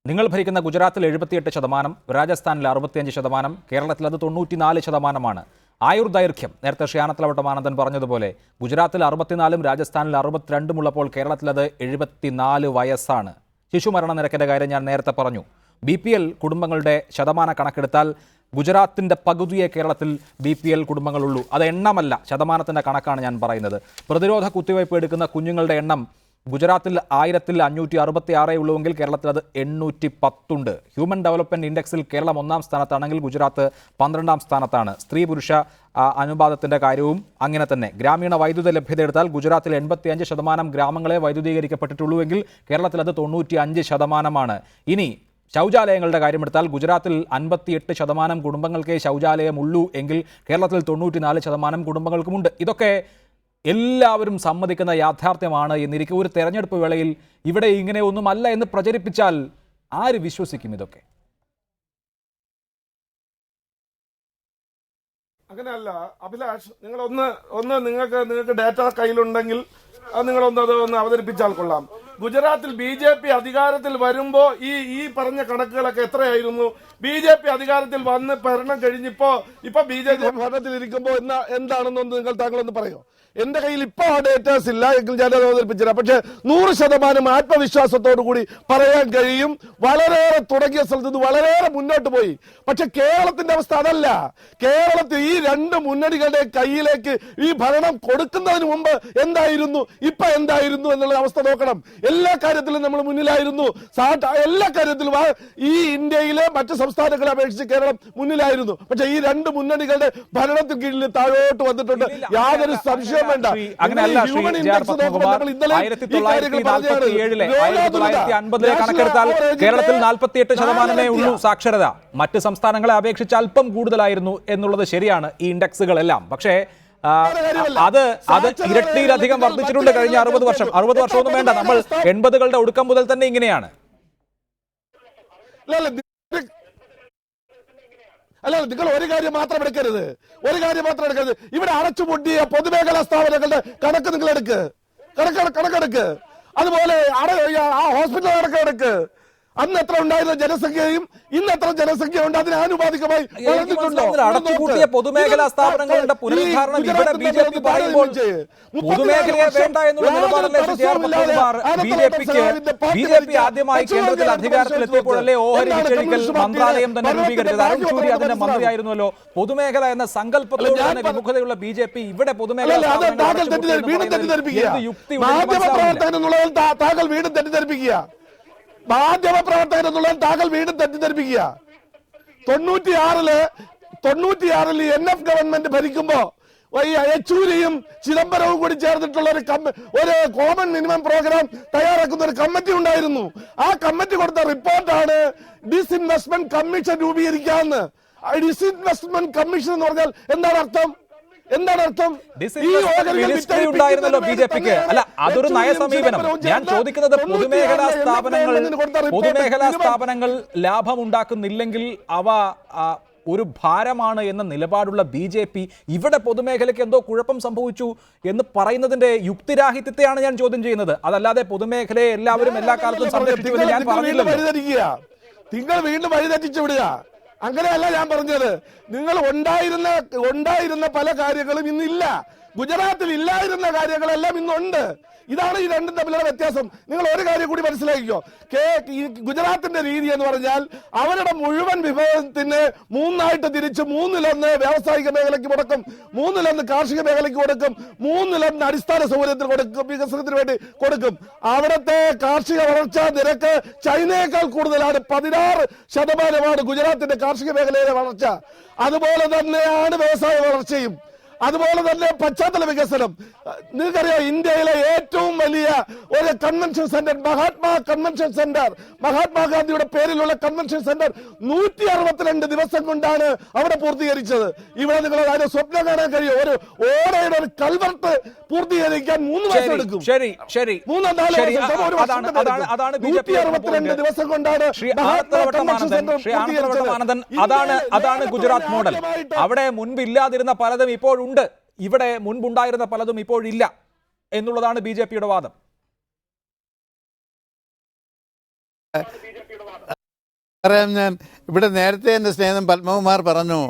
നിങ്ങൾ ഭരിക്കുന്ന ഗുജറാത്തിൽ 78%, രാജസ്ഥാനിൽ 65%, കേരളത്തിൽ അത് 94%. ആയുർദൈർഘ്യം നേരത്തെ ആനത്തലവട്ടം പറഞ്ഞതുപോലെ ഗുജറാത്തിൽ 64-ഉം രാജസ്ഥാനിൽ 62-ഉം ഉള്ളപ്പോൾ കേരളത്തിൽ അത് 74 വയസ്സാണ്. ശിശുമരണ നിരക്കിൻ്റെ കാര്യം ഞാൻ നേരത്തെ പറഞ്ഞു. BPL കുടുംബങ്ങളുടെ ശതമാന കണക്കെടുത്താൽ ഗുജറാത്തിൻ്റെ പകുതിയെ കേരളത്തിൽ BPL കുടുംബങ്ങളുള്ളൂ. അത് എണ്ണമല്ല, ശതമാനത്തിൻ്റെ കണക്കാണ് ഞാൻ പറയുന്നത്. പ്രതിരോധ കുത്തിവയ്പ് എടുക്കുന്ന കുഞ്ഞുങ്ങളുടെ എണ്ണം ഗുജറാത്തിൽ 1566 ഉള്ളുവെങ്കിൽ കേരളത്തിൽ അത് 810 ഉണ്ട്. ഹ്യൂമൻ ഡെവലപ്മെൻറ്റ് ഇൻഡെക്സിൽ കേരളം 1-ാം സ്ഥാനത്താണെങ്കിൽ ഗുജറാത്ത് 12-ാം സ്ഥാനത്താണ്. സ്ത്രീ പുരുഷ അനുപാതത്തിൻ്റെ കാര്യവും അങ്ങനെ തന്നെ. ഗ്രാമീണ വൈദ്യുത ലഭ്യത എടുത്താൽ ഗുജറാത്തിൽ 85% ഗ്രാമങ്ങളെ വൈദ്യുതീകരിക്കപ്പെട്ടിട്ടുള്ളൂവെങ്കിൽ കേരളത്തിൽ അത് 95%. ഇനി ശൗചാലയങ്ങളുടെ കാര്യമെടുത്താൽ ഗുജറാത്തിൽ 58% കുടുംബങ്ങൾക്കേ ശൗചാലയമുള്ളൂ എങ്കിൽ കേരളത്തിൽ 94% കുടുംബങ്ങൾക്കുമുണ്ട്. ഇതൊക്കെ എല്ലാവരും സമ്മതിക്കുന്ന യാഥാർത്ഥ്യമാണ് എന്നിരിക്കെ ഒരു തെരഞ്ഞെടുപ്പ് വേളയിൽ ഇവിടെ ഇങ്ങനെ ഒന്നുമല്ല എന്ന് പ്രചരിപ്പിച്ചാൽ ആര് വിശ്വസിക്കും ഇതൊക്കെ? അങ്ങനെയല്ല അഭിലാഷ്, നിങ്ങൾ ഒന്ന് നിങ്ങൾക്ക് ഡാറ്റ കയ്യിലുണ്ടെങ്കിൽ അത് ഒന്ന് അവതരിപ്പിച്ചാൽ കൊള്ളാം. ഗുജറാത്തിൽ BJP അധികാരത്തിൽ വരുമ്പോ ഈ പറഞ്ഞ കണക്കുകളൊക്കെ എത്രയായിരുന്നു? BJP അധികാരത്തിൽ വന്ന് ഭരണം കഴിഞ്ഞിപ്പോ BJP ഭരണത്തിൽ ഇരിക്കുമ്പോ എന്താണെന്നൊന്ന് താങ്കളൊന്ന് പറയോ? എന്റെ കയ്യിൽ ഇപ്പൊ ആ ഡേറ്റാസ് ഇല്ല, എങ്കിൽ ഞാനത് അവതരിപ്പിച്ചില്ല. പക്ഷെ 100% ആത്മവിശ്വാസത്തോടു കൂടി പറയാൻ കഴിയും, വളരെയേറെ തുടങ്ങിയ സ്ഥലത്ത് നിന്ന് വളരെയേറെ മുന്നോട്ട് പോയി. പക്ഷെ കേരളത്തിന്റെ അവസ്ഥ അതല്ല. കേരളത്തിൽ ഈ രണ്ട് മുന്നണികളുടെ കയ്യിലേക്ക് ഈ ഭരണം കൊടുക്കുന്നതിന് മുമ്പ് എന്തായിരുന്നു, ഇപ്പൊ എന്തായിരുന്നു എന്നുള്ള അവസ്ഥ നോക്കണം. എല്ലാ കാര്യത്തിലും നമ്മൾ മുന്നിലായിരുന്നു. എല്ലാ കാര്യത്തിലും ഈ ഇന്ത്യയിലെ മറ്റ് സംസ്ഥാനങ്ങളെ അപേക്ഷിച്ച് കേരളം മുന്നിലായിരുന്നു. പക്ഷെ ഈ രണ്ട് മുന്നണികളുടെ ഭരണത്തിന് കീഴിൽ താഴോട്ട് വന്നിട്ടുണ്ട്, യാതൊരു സംശയം. അങ്ങനെയല്ല. ശ്രീ JR പത്മകുമാർ 1947-ലെ 1950-ലെ കണക്കെടുത്താൽ കേരളത്തിൽ 48% ഉള്ളൂ സാക്ഷരത. മറ്റ് സംസ്ഥാനങ്ങളെ അപേക്ഷിച്ച് അല്പം കൂടുതലായിരുന്നു എന്നുള്ളത് ശരിയാണ്, ഈ ഇൻഡെക്സുകളെല്ലാം. പക്ഷേ അത് ഇരട്ടിയിലധികം വർദ്ധിച്ചിട്ടുണ്ട് കഴിഞ്ഞ 60 വർഷം. 60 വർഷമൊന്നും വേണ്ട, നമ്മൾ 80കളുടെ ഒടുക്കം മുതൽ തന്നെ ഇങ്ങനെയാണ്. അല്ല, നിങ്ങൾ ഒരു കാര്യം മാത്രം എടുക്കരുത്. ഇവിടെ അടച്ചുപൂട്ടിയ പൊതുമേഖലാ സ്ഥാപനങ്ങളുടെ കണക്ക് നിങ്ങൾ കണക്കെടുക്ക്. അതുപോലെ ആ ഹോസ്പിറ്റൽ കണക്കെടുക്ക്. അന്ന് എത്ര ഉണ്ടായിരുന്ന ജനസംഖ്യയും ഇന്ന് എത്ര ജനസംഖ്യ ഉണ്ട്, അതിന് ആനുപാതികമായി അടച്ചുപൂട്ടിയ പൊതുമേഖലാ സ്ഥാപനങ്ങളുടെ പുനരുദ്ധാരണം ഇവിടെ BJP പറയുമ്പോൾ പൊതുമേഖലയെ വേണ്ട എന്നുള്ള നിലപാടല്ലേ JR പത്മകുമാർ? BJP ആദ്യമായി കേന്ദ്രത്തിൽ അധികാരത്തിലെത്തിയപ്പോഴല്ലേ ഓഹരി വിറ്റഴിക്കൽ മന്ത്രാലയം തന്നെ രൂപീകരിച്ചത്? അരുൺ ഷൂരി അതിന്റെ മന്ത്രിയായിരുന്നല്ലോ. പൊതുമേഖല എന്ന സങ്കല്പത്തോട് തന്നെ വിമുഖതയുള്ള BJP ഇവിടെ പൊതുമേഖല മാധ്യമപ്രവർത്തകൻ എന്നുള്ളത് താങ്കൾ വീണ്ടും തെറ്റിദ്ധരിപ്പിക്കുക. 96-ൽ NF ഗവൺമെന്റ് ഭരിക്കുമ്പോ യെച്ചൂരിയും ചിദംബരവും കൂടി ചേർന്നിട്ടുള്ള ഒരു കോമൺ മിനിമം പ്രോഗ്രാം തയ്യാറാക്കുന്ന ഒരു കമ്മിറ്റി ഉണ്ടായിരുന്നു. ആ കമ്മിറ്റി കൊടുത്ത റിപ്പോർട്ടാണ് ഡിസ്ഇൻവെസ്റ്റ്മെന്റ് കമ്മീഷൻ രൂപീകരിക്കാമെന്ന്. ഡിസ്ഇൻവെസ്റ്റ്മെന്റ് കമ്മീഷൻ എന്ന് പറഞ്ഞാൽ എന്താണ് അർത്ഥം? ഉണ്ടായിരുന്നല്ലോ BJPക്ക്. അല്ല, അതൊരു നയസമീപനം. ഞാൻ ചോദിക്കുന്നത് പൊതുമേഖലാ സ്ഥാപനങ്ങൾ ലാഭം ഉണ്ടാക്കുന്നില്ലെങ്കിൽ അവ ഒരു ഭാരമാണ് എന്ന നിലപാടുള്ള BJP ഇവിടെ പൊതുമേഖലയ്ക്ക് എന്തോ കുഴപ്പം സംഭവിച്ചു എന്ന് പറയുന്നതിന്റെ യുക്തിരാഹിത്യത്തെയാണ് ഞാൻ ചോദ്യം ചെയ്യുന്നത്. അതല്ലാതെ പൊതുമേഖലയെ എല്ലാവരും എല്ലാ കാലത്തും സംരക്ഷിച്ചു എന്ന് ഞാൻ പറഞ്ഞില്ലല്ലോ. നിങ്ങൾ വീണ്ടും വഴിതെറ്റിച്ചു വിടുക. അങ്ങനെയല്ല ഞാൻ പറഞ്ഞത്. നിങ്ങൾ ഉണ്ടായിരുന്ന പല കാര്യങ്ങളും ഇന്നില്ല. ഗുജറാത്തിൽ ഇല്ലായിരുന്ന കാര്യങ്ങളെല്ലാം ഇന്നുണ്ട്. ഇതാണ് ഈ രണ്ടും തമ്മിലുള്ള വ്യത്യാസം. നിങ്ങൾ ഒരു കാര്യം കൂടി മനസ്സിലാക്കിക്കോ. ഗുജറാത്തിന്റെ രീതി എന്ന് പറഞ്ഞാൽ അവരുടെ മുഴുവൻ വിഭവത്തിന് 3 തിരിച്ച് 3 വ്യാവസായിക മേഖലയ്ക്ക് കൊടുക്കും, 3 കാർഷിക മേഖലയ്ക്ക് കൊടുക്കും, 3 അടിസ്ഥാന സൗകര്യത്തിന് കൊടുക്കും, വികസനത്തിന് വേണ്ടി കൊടുക്കും. അവിടുത്തെ കാർഷിക വളർച്ചാ നിരക്ക് ചൈനയേക്കാൾ കൂടുതലാണ്. 16% ഗുജറാത്തിന്റെ കാർഷിക മേഖലയിലെ വളർച്ച. അതുപോലെ തന്നെയാണ് വ്യവസായ വളർച്ചയും. അതുപോലെ തന്നെ പശ്ചാത്തല വികസനം. നിങ്ങൾക്കറിയാം, ഇന്ത്യയിലെ ഏറ്റവും വലിയ ഒരു കൺവെൻഷൻ സെന്റർ മഹാത്മാഗാന്ധിയുടെ പേരിലുള്ള കൺവെൻഷൻ സെന്റർ 162 ദിവസം കൊണ്ടാണ് അവിടെ പൂർത്തീകരിച്ചത്. ഇവിടെ നിങ്ങൾ അതിന്റെ സ്വപ്നം കാണാൻ കഴിയും. ഒരു ഓടയുടെ ഒരു കൾവർട്ട് പൂർത്തീകരിക്കാൻ 3 മാസം എടുക്കും. 162 ദിവസം കൊണ്ടാണ് അതാണ് ഗുജറാത്ത് മോഡൽ. അവിടെ മുൻപില്ലാതിരുന്ന പലതും ഇപ്പോഴുണ്ട്, ഇവിടെ മുൻപുണ്ടായിരുന്ന പലതും ഇപ്പോഴില്ല എന്നുള്ളതാണ് BJPയുടെ വാദം. പറയാം ഞാൻ. ഇവിടെ നേരത്തെ എൻ്റെ സ്നേഹിതൻ പത്മകുമാർ പറഞ്ഞു,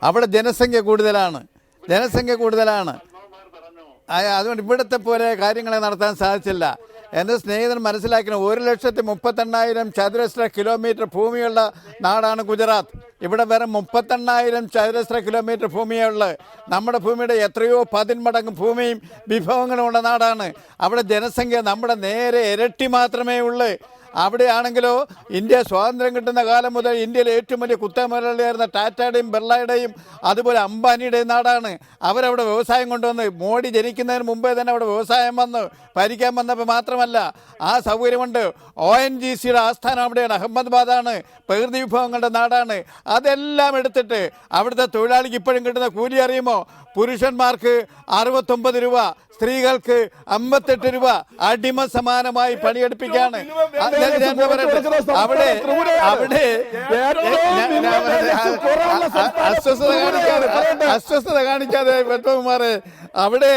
അവിടെ ജനസംഖ്യ കൂടുതലാണ്. അതുകൊണ്ട് ഇവിടുത്തെ പോലെ കാര്യങ്ങളെ നടത്താൻ സാധിച്ചില്ല. എൻ്റെ സ്നേഹിതൻ മനസ്സിലാക്കണം, 1,38,000 ചതുരശ്ര കിലോമീറ്റർ ഭൂമിയുള്ള നാടാണ് ഗുജറാത്ത്. ഇവിടെ വെറും 38,000 ചതുരശ്ര കിലോമീറ്റർ ഭൂമിയുള്ള നമ്മുടെ ഭൂമിയുടെ എത്രയോ 10 മടങ്ങ് ഭൂമിയും വിഭവങ്ങളുമുള്ള നാടാണ്. അവിടെ ജനസംഖ്യ നമ്മുടെ നേരെ ഇരട്ടി മാത്രമേ ഉള്ളൂ. അവിടെയാണെങ്കിലോ ഇന്ത്യ സ്വാതന്ത്ര്യം കിട്ടുന്ന കാലം മുതൽ ഇന്ത്യയിലെ ഏറ്റവും വലിയ കുത്തമുതലാളിയായിരുന്ന ടാറ്റയുടെയും ബിർളയുടെയും അതുപോലെ അംബാനിയുടെയും നാടാണ്. അവരവിടെ വ്യവസായം കൊണ്ടുവന്ന് മോഡി ജനിക്കുന്നതിന് മുമ്പേ തന്നെ അവിടെ വ്യവസായം വന്ന് ഭരിക്കാൻ വന്നപ്പോൾ മാത്രമല്ല ആ സൗകര്യമുണ്ട്. ONGCയുടെ ആസ്ഥാനം അവിടെയാണ്, അഹമ്മദാബാദാണ്, പ്രകൃതി വിഭവങ്ങളുടെ നാടാണ്. അതെല്ലാം എടുത്തിട്ട് അവിടുത്തെ തൊഴിലാളിക്ക് ഇപ്പോഴും കിട്ടുന്ന കൂലി അറിയുമോ? പുരുഷന്മാർക്ക് 69 രൂപ, സ്ത്രീകൾക്ക് 58 രൂപ, അടിമ സമാനമായി പണിയെടുപ്പിക്കുകയാണ്. അവിടെ അസ്വസ്ഥത കാണിക്കാതെ വെട്ടകുമാറെ, അവിടെ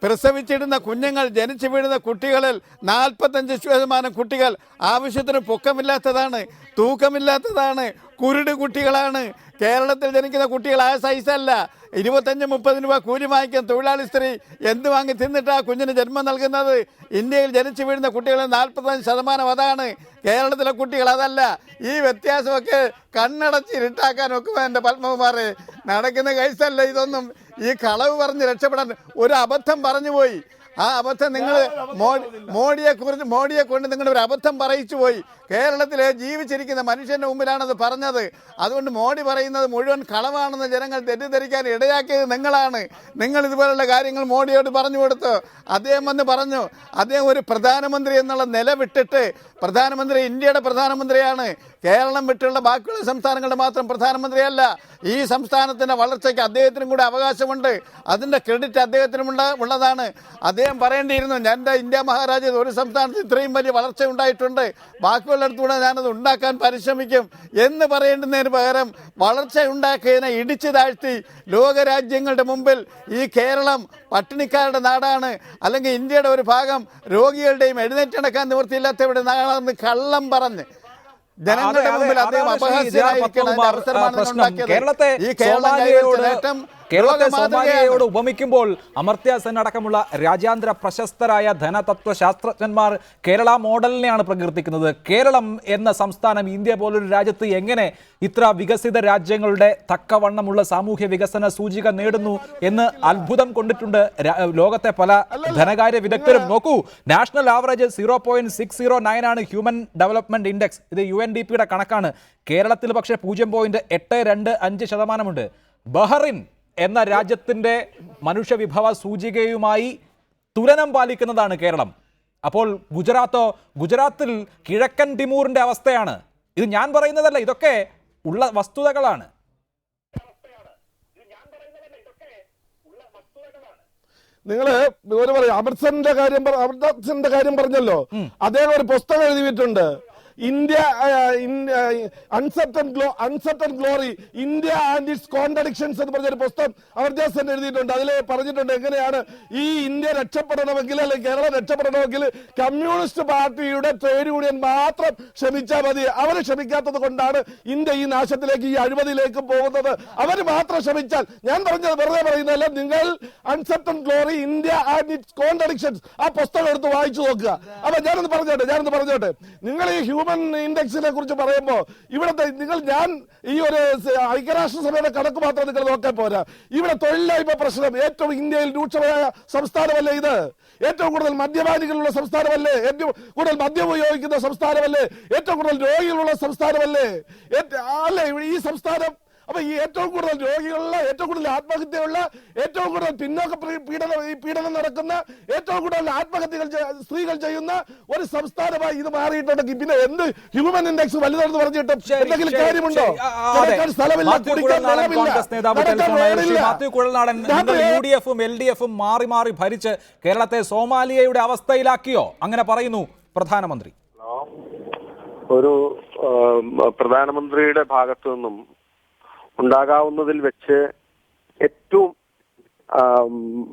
പ്രസവിച്ചിടുന്ന കുഞ്ഞുങ്ങൾ, ജനിച്ചു വീഴുന്ന കുട്ടികളിൽ 45% കുട്ടികൾ ആവശ്യത്തിന് പൊക്കമില്ലാത്തതാണ്, തൂക്കമില്ലാത്തതാണ്, കുരുട് കുട്ടികളാണ്. കേരളത്തിൽ ജനിക്കുന്ന കുട്ടികൾ ആ സൈസല്ല. 25-30 രൂപ കൂലി വാങ്ങിക്കാൻ തൊഴിലാളി സ്ത്രീ എന്ത് വാങ്ങി തിന്നിട്ട് ആ കുഞ്ഞിന് ജന്മം നൽകുന്നത്? ഇന്ത്യയിൽ ജനിച്ചു വീഴുന്ന കുട്ടികളിൽ 45% അതാണ്. കേരളത്തിലെ കുട്ടികൾ അതല്ല. ഈ വ്യത്യാസമൊക്കെ കണ്ണടച്ച് ഇരുട്ടാക്കാൻ ഒക്കുമോ എൻ്റെ പത്മകുമാറെ? നടക്കുന്ന കേസല്ല ഇതൊന്നും. ഈ കളവ് പറഞ്ഞ് രക്ഷപ്പെടാൻ ഒരു അബദ്ധം പറഞ്ഞു പോയി. ആ അബദ്ധം നിങ്ങൾ മോഡിയെ കൊണ്ട് നിങ്ങൾ ഒരു അബദ്ധം പറയിച്ചു പോയി. കേരളത്തിലെ ജീവിച്ചിരിക്കുന്ന മനുഷ്യന്റെ മുമ്പിലാണത് പറഞ്ഞത്. അതുകൊണ്ട് മോഡി പറയുന്നത് മുഴുവൻ കളവാണെന്ന് ജനങ്ങൾ തെറ്റിദ്ധരിക്കാൻ ഇടയാക്കിയത് നിങ്ങളാണ്. നിങ്ങൾ ഇതുപോലുള്ള കാര്യങ്ങൾ മോഡിയോട് പറഞ്ഞു കൊടുത്തു. അദ്ദേഹം വന്ന് പറഞ്ഞു, അദ്ദേഹം ഒരു പ്രധാനമന്ത്രി എന്നുള്ള നില വിട്ടിട്ട്, പ്രധാനമന്ത്രി ഇന്ത്യയുടെ പ്രധാനമന്ത്രിയാണ്, കേരളം വിട്ടുള്ള ബാക്കിയുള്ള സംസ്ഥാനങ്ങളുടെ മാത്രം പ്രധാനമന്ത്രിയല്ല. ഈ സംസ്ഥാനത്തിൻ്റെ വളർച്ചയ്ക്ക് അദ്ദേഹത്തിനും കൂടെ അവകാശമുണ്ട്. അതിൻ്റെ ക്രെഡിറ്റ് അദ്ദേഹത്തിനും ഉള്ളതാണ്. അദ്ദേഹം പറയേണ്ടിയിരുന്നു, എൻ്റെ ഇന്ത്യ മഹാരാജ്യത്ത് ഒരു സംസ്ഥാനത്ത് ഇത്രയും വലിയ വളർച്ച ഉണ്ടായിട്ടുണ്ട്, ബാക്കിയുള്ളിടത്തൂടെ ഞാനത് ഉണ്ടാക്കാൻ പരിശ്രമിക്കും എന്ന് പറയേണ്ടുന്നതിന് പകരം വളർച്ച ഉണ്ടാക്കിയതിനെ ഇടിച്ചു താഴ്ത്തി ലോകരാജ്യങ്ങളുടെ മുമ്പിൽ ഈ കേരളം പട്ടിണിക്കാരുടെ നാടാണ്, അല്ലെങ്കിൽ ഇന്ത്യയുടെ ഒരു ഭാഗം രോഗികളുടെയും എഴുന്നേറ്റടക്കാൻ നിവൃത്തിയില്ലാത്തവരുടെ നാടാണെന്ന് കള്ളം പറഞ്ഞ് ജനങ്ങളുടെ മുമ്പിൽ അദ്ദേഹം അപഹാസ്യനായിരിക്കുന്ന അവസരമാണ് കേരളത്തെ സോമാലിയയോട് ഉപമിക്കുമ്പോൾ അമർത്യ സെൻ അടക്കമുള്ള രാജ്യാന്തര പ്രശസ്തരായ ധനതത്വശാസ്ത്രജ്ഞന്മാർ കേരള മോഡലിനെയാണ് പ്രകീർത്തിക്കുന്നത്. കേരളം എന്ന സംസ്ഥാനം ഇന്ത്യ പോലൊരു രാജ്യത്ത് എങ്ങനെ ഇത്ര വികസിത രാജ്യങ്ങളുടെ തക്കവണ്ണമുള്ള സാമൂഹ്യ വികസന സൂചിക നേടുന്നു എന്ന് അത്ഭുതം കൊണ്ടിട്ടുണ്ട് ലോകത്തെ പല ധനകാര്യ വിദഗ്ധരും. നോക്കൂ, നാഷണൽ ആവറേജ് 0.609 ആണ് ഹ്യൂമൻ ഡെവലപ്മെന്റ് ഇൻഡെക്സ്. ഇത് UNDPയുടെ കണക്കാണ്. കേരളത്തിൽ പക്ഷേ 0.825%. ബഹറിൻ എന്ന രാജ്യത്തിൻ്റെ മനുഷ്യവിഭവ സൂചികയുമായി തുലനം പാലിക്കുന്നതാണ് കേരളം. അപ്പോൾ ഗുജറാത്തിൽ കിഴക്കൻ തിമൂറിൻ്റെ അവസ്ഥയാണ്. ഇത് ഞാൻ പറയുന്നതല്ല, ഇതൊക്കെ ഉള്ള വസ്തുതകളാണ്. നിങ്ങള് ഒരു പറയും അമൃത്സറിന്റെ കാര്യം പറഞ്ഞല്ലോ. അദ്ദേഹം ഒരു പുസ്തകം എഴുതിയിട്ടുണ്ട്, India uncertain glory, India and it's contradictions എന്ന് പറഞ്ഞൊരു പുസ്തകം അമർത്യ എഴുതിയിട്ടുണ്ട്. അതിൽ പറഞ്ഞിട്ടുണ്ട് എങ്ങനെയാണ് ഈ ഇന്ത്യ രക്ഷപ്പെടണമെങ്കിൽ, അല്ലെങ്കിൽ കേരളം രക്ഷപ്പെടണമെങ്കിൽ കമ്മ്യൂണിസ്റ്റ് പാർട്ടിയുടെ ട്രേഡ് യൂണിയൻ മാത്രം ക്ഷമിച്ചാൽ മതി. അവർ ക്ഷമിക്കാത്തത് കൊണ്ടാണ് ഇന്ത്യ ഈ നാശത്തിലേക്ക്, ഈ അഴിമതിയിലേക്ക് പോകുന്നത്. അവർ മാത്രം ക്ഷമിച്ചാൽ, ഞാൻ പറഞ്ഞത് വെറുതെ പറയുന്നതല്ല, നിങ്ങൾ uncertain glory, India and it's contradictions ആ പുസ്തകം എടുത്ത് വായിച്ചു നോക്കുക. അപ്പൊ ഞാനൊന്ന് പറഞ്ഞോട്ടെ, നിങ്ങൾ ഈ ഹ്യൂമൻ ഇൻഡെക്സിനെ കുറിച്ച് പറയുമ്പോൾ ഇവിടുത്തെ ഞാൻ ഈ ഒരു ഐക്യരാഷ്ട്രസഭയുടെ കണക്ക് മാത്രം നിങ്ങൾ നോക്കാൻ പോരാ. ഇവിടെ തൊഴിലില്ലായ്മ പ്രശ്നം ഏറ്റവും ഇന്ത്യയിൽ രൂക്ഷമായ സംസ്ഥാനമല്ലേ ഇത്? ഏറ്റവും കൂടുതൽ മദ്യപാനികളുള്ള സംസ്ഥാനമല്ലേ? ഏറ്റവും കൂടുതൽ മദ്യം ഉപയോഗിക്കുന്ന സംസ്ഥാനമല്ലേ? ഏറ്റവും കൂടുതൽ രോഗികളുള്ള സംസ്ഥാനമല്ലേ? അല്ലേ ഈ സംസ്ഥാനം? അപ്പൊ ഈ ഏറ്റവും കൂടുതൽ രോഗികളുള്ള, ഏറ്റവും കൂടുതൽ ആത്മഹത്യയുള്ള, ഏറ്റവും കൂടുതൽ പിന്നോക്ക പീഡനം നടക്കുന്ന, ഏറ്റവും കൂടുതൽ ആത്മഹത്യകൾ സ്ത്രീകൾ ചെയ്യുന്ന ഒരു സംസ്ഥാനമായി ഇത് മാറിയിട്ടുണ്ടെങ്കിൽ പിന്നെ എന്ത് ഹ്യൂമൻ ഇൻഡെക്സ് വലുതാണെന്ന് പറഞ്ഞിട്ട് എന്തെങ്കിലും കാര്യമുണ്ടോ? സ്ഥലമില്ല, കുടിക്കാൻ വെള്ളമില്ല. UDF-ഉം LDF-ഉം മാറി മാറി ഭരിച്ച് കേരളത്തെ സോമാലിയയുടെ അവസ്ഥയിലാക്കിയോ? അങ്ങനെ പറയുന്നു പ്രധാനമന്ത്രി. ഒരു പ്രധാനമന്ത്രിയുടെ ഭാഗത്തു നിന്നും ഉണ്ടാകാവുന്നതിൽ വെച്ച് ഏറ്റവും